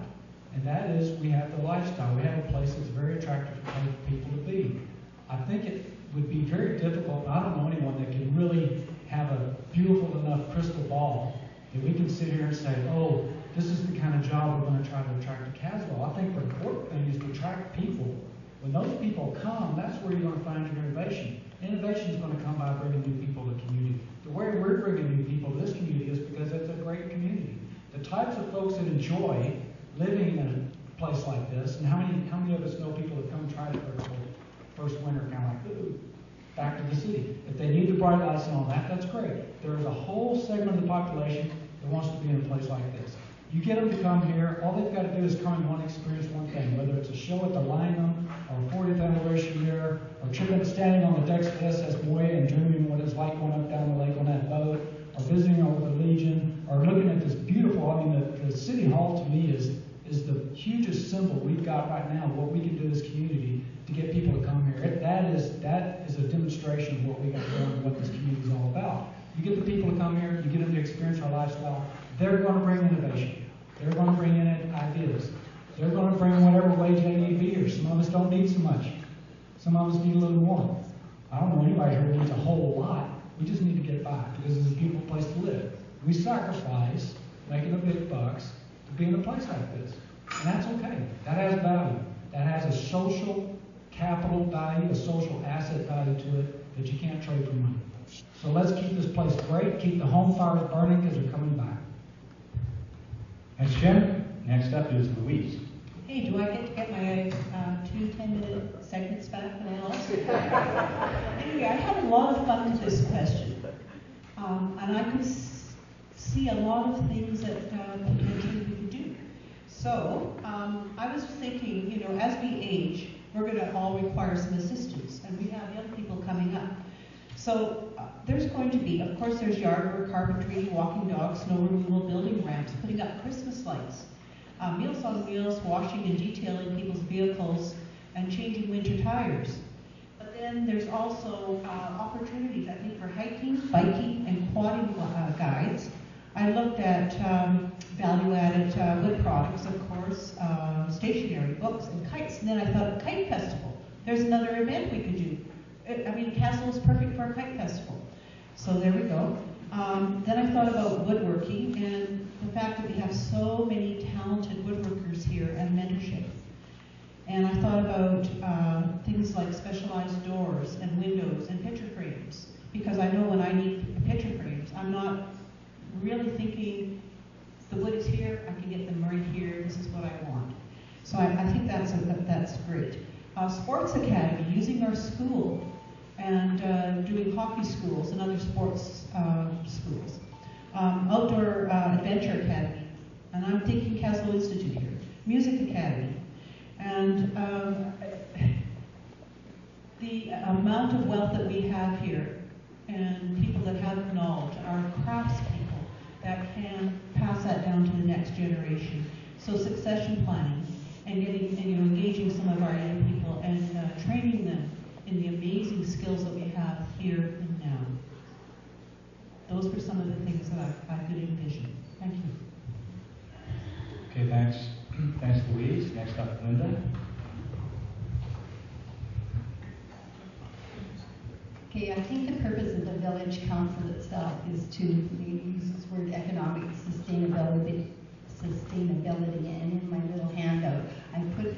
Speaker 10: And that is, we have the lifestyle. We have a place that's very attractive for people to be. I think it would be very difficult. I don't know anyone that can really have a beautiful enough crystal ball that we can sit here and say, oh, this is the kind of job we're going to try to attract to Kaslo. I think the important thing is to attract people. When those people come, that's where you're going to find your innovation. Innovation is going to come by bringing new people to the community. The way we're bringing new people to this community is because it's a great community. The types of folks that enjoy living in a place like this, and how many of us know people that come and try it for first winter, kind of like, ooh, back to the city. If they need the bright lights and all that, that's great. There is a whole segment of the population that wants to be in a place like this. You get them to come here, all they've got to do is come and want to experience one thing, whether it's a show at the Langham, or 40th anniversary year, or standing on the decks of the SS Moya and dreaming what it's like going up down the lake on that boat, or visiting over the Legion, or looking at this beautiful, the City Hall to me is the hugest symbol we've got right now of what we can do as a community to get people to come here. That is a demonstration of what we got going, what this community is all about. You get the people to come here, you get them to experience our lifestyle, they're going to bring innovation. They're going to bring in ideas. They're going to bring whatever wage they need to be here. Some of us don't need so much. Some of us need a little more. I don't know anybody here who needs a whole lot. We just need to get by because it's a beautiful place to live. We sacrifice making the big bucks to be in a place like this. And that's okay. That has value. That has a social capital value, a social asset value to it that you can't trade for money. So let's keep this place great, keep the home fires burning because they're coming back.
Speaker 19: Thanks, Jim. Next up is Louise.
Speaker 2: Hey, do I get my 2 10-minute segments back when I lost? Anyway, I had a lot of fun with this question. And I could see a lot of things that potentially we could do. So I was thinking, you know, as we age, we're going to all require some assistance. And we have young people coming up. So there's going to be, of course, there's yard work, carpentry, walking dogs, snow removal, building ramps, putting up Christmas lights, Meals on Wheels, washing and detailing people's vehicles, and changing winter tires. But then there's also opportunities, I think, for hiking, biking, and quadding guides. I looked at value-added wood products, of course, stationery, books, and kites. And then I thought, a kite festival. There's another event we could do. I mean, Kaslo is perfect for a kite festival. So there we go. Then I thought about woodworking and the fact that we have so many talented woodworkers here and mentorship. And I thought about things like specialized doors and windows and picture frames. Because I know when I need picture frames, I'm not really thinking the wood is here, I can get them right here, this is what I want. So I think that's great. Sports Academy, using our school and doing hockey schools and other sports schools. Outdoor Adventure Academy, and I'm thinking Kaslo Institute here. Music Academy. And the amount of wealth that we have here and people that have knowledge are craftspeople that can pass that down to the next generation. So succession planning and getting and engaging some of our young people and training them in the amazing skills that we have here and now. Those were some of the things that I could envision. Thank you.
Speaker 19: Okay, thanks. Thanks, Louise. Next up, Linda.
Speaker 9: Okay, I think the purpose of the Village Council itself is to use this word economic sustainability, and in my little handout, I put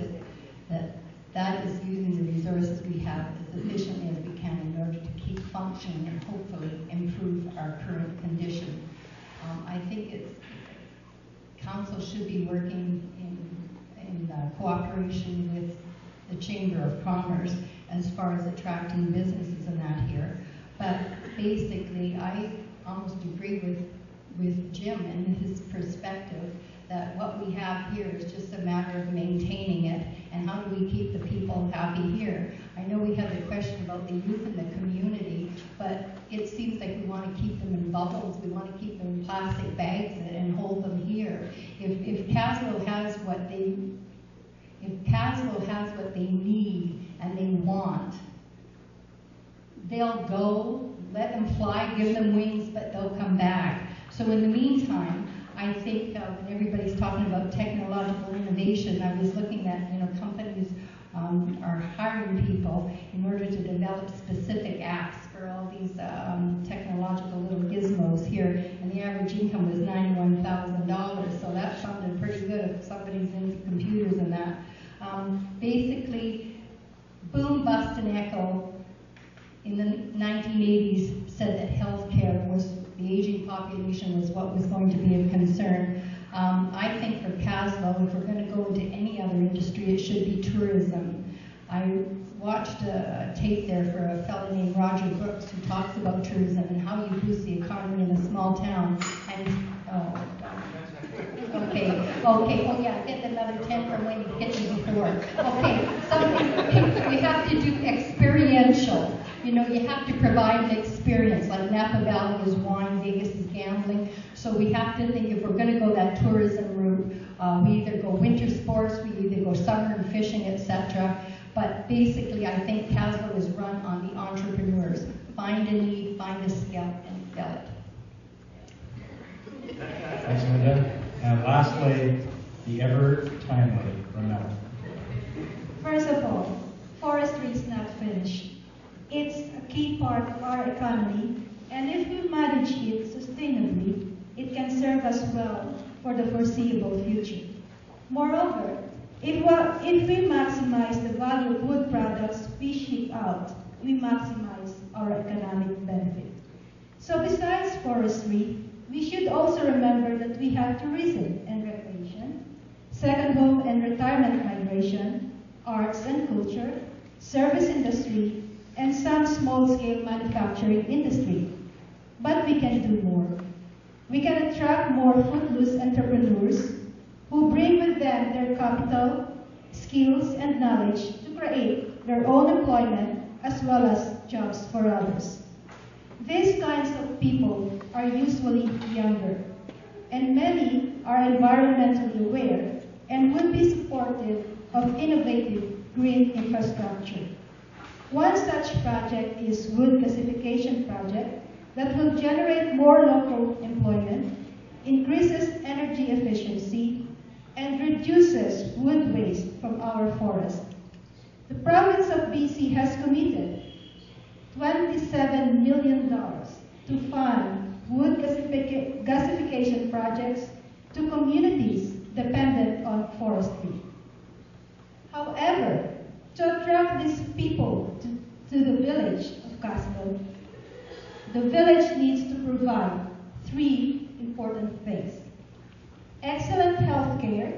Speaker 9: that is using the resources we have as efficiently as we can in order to keep functioning and hopefully improve our current condition. I think council should be working in cooperation with the Chamber of Commerce as far as attracting businesses and that here. But basically, I almost agree with Jim and his perspective that what we have here is just a matter of maintaining it and how do we keep the people happy here. I know we had the question about the youth in the community, but it seems like we want to keep them in bubbles, we want to keep them in plastic bags and hold them here. If Kaslo has what they need and they want, they'll go, let them fly, give them wings, but they'll come back. So in the meantime, I think when everybody's talking about technological innovation, I was looking at, companies are hiring people in order to develop specific apps for all these technological little gizmos here, and the average income was $91,000, so that sounded pretty good if somebody's into computers and that. Basically, boom, bust, and echo in the 1980s said that healthcare was, the aging population was what was going to be of concern. I think for Kaslo, if we're going to go into any other industry, it should be tourism. I watched a tape there for a fellow named Roger Brooks who talks about tourism and how you boost the economy in a small town. And oh yeah, get another 10 from when you hit me before. Okay, so we have to do experiential. You have to provide an experience, like Napa Valley is wine, Vegas is gambling. So we have to think if we're going to go that tourism route, we either go winter sports, we either go summer and fishing, etc. But basically, I think Kaslo is run on the entrepreneurs. Find a need, find a skill, and fill it.
Speaker 19: Thanks, Linda. And lastly, the ever timely Ramel.
Speaker 8: First of all, forestry is not finished. It's a key part of our economy, and if we manage it sustainably, it can serve us well for the foreseeable future. Moreover, if we maximize the value of wood products we ship out, we maximize our economic benefit. So besides forestry, we should also remember that we have tourism and recreation, second home and retirement migration, arts and culture, service industry, and some small-scale manufacturing industry. But we can do more. We can attract more footloose entrepreneurs who bring with them their capital, skills, and knowledge to create their own employment as well as jobs for others. These kinds of people are usually younger, and many are environmentally aware and would be supportive of innovative green infrastructure. One such project is wood gasification project that will generate more local employment, increases energy efficiency, and reduces wood waste from our forest. The province of BC has committed $27 million to fund wood gasification projects to communities dependent on forestry. However, to attract these people to the village of Kaslo, the village needs to provide 3 important things. Excellent health care,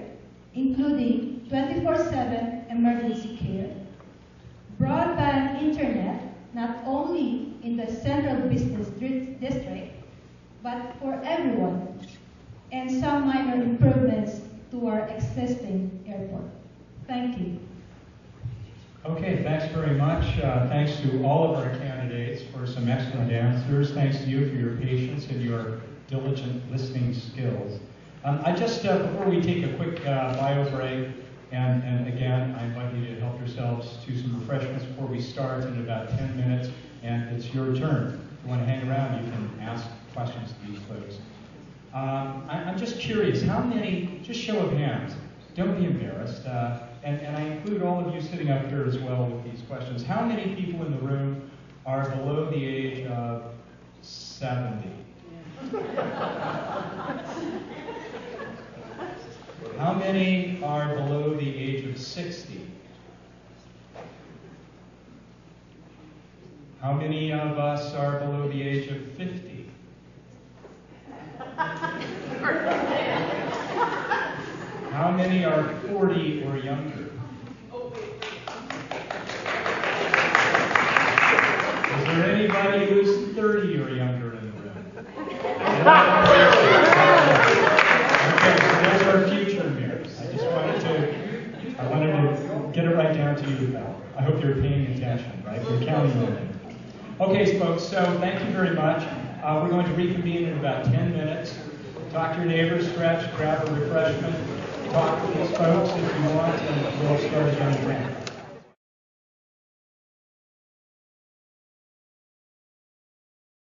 Speaker 8: including 24/7 emergency care, broadband internet, not only in the central business district, but for everyone, and some minor improvements to our existing airport. Thank you.
Speaker 1: Okay, thanks very much. Thanks to all of our candidates for some excellent answers. Thanks to you for your patience and your diligent listening skills. Before we take a quick bio break, and again, I invite you to help yourselves to some refreshments before we start in about 10 minutes, and it's your turn. If you want to hang around, you can ask questions to these folks. I'm just curious, how many, just show of hands, don't be embarrassed, and I include all of you sitting up here as well with these questions. How many people in the room are below the age of 70? How many are below the age of 60? How many of us are below the age of 50? How many are 40 or younger? Is there anybody who's 30 or younger in the room? Okay, so those are future mirrors. I wanted to get it right down to you, Belle. I hope you're paying attention, right? We're counting on you. Okay, folks, so thank you very much. We're going to reconvene in about 10 minutes. Talk to your neighbors, stretch, grab a refreshment, talk to these folks if you want, and we'll start again in 10.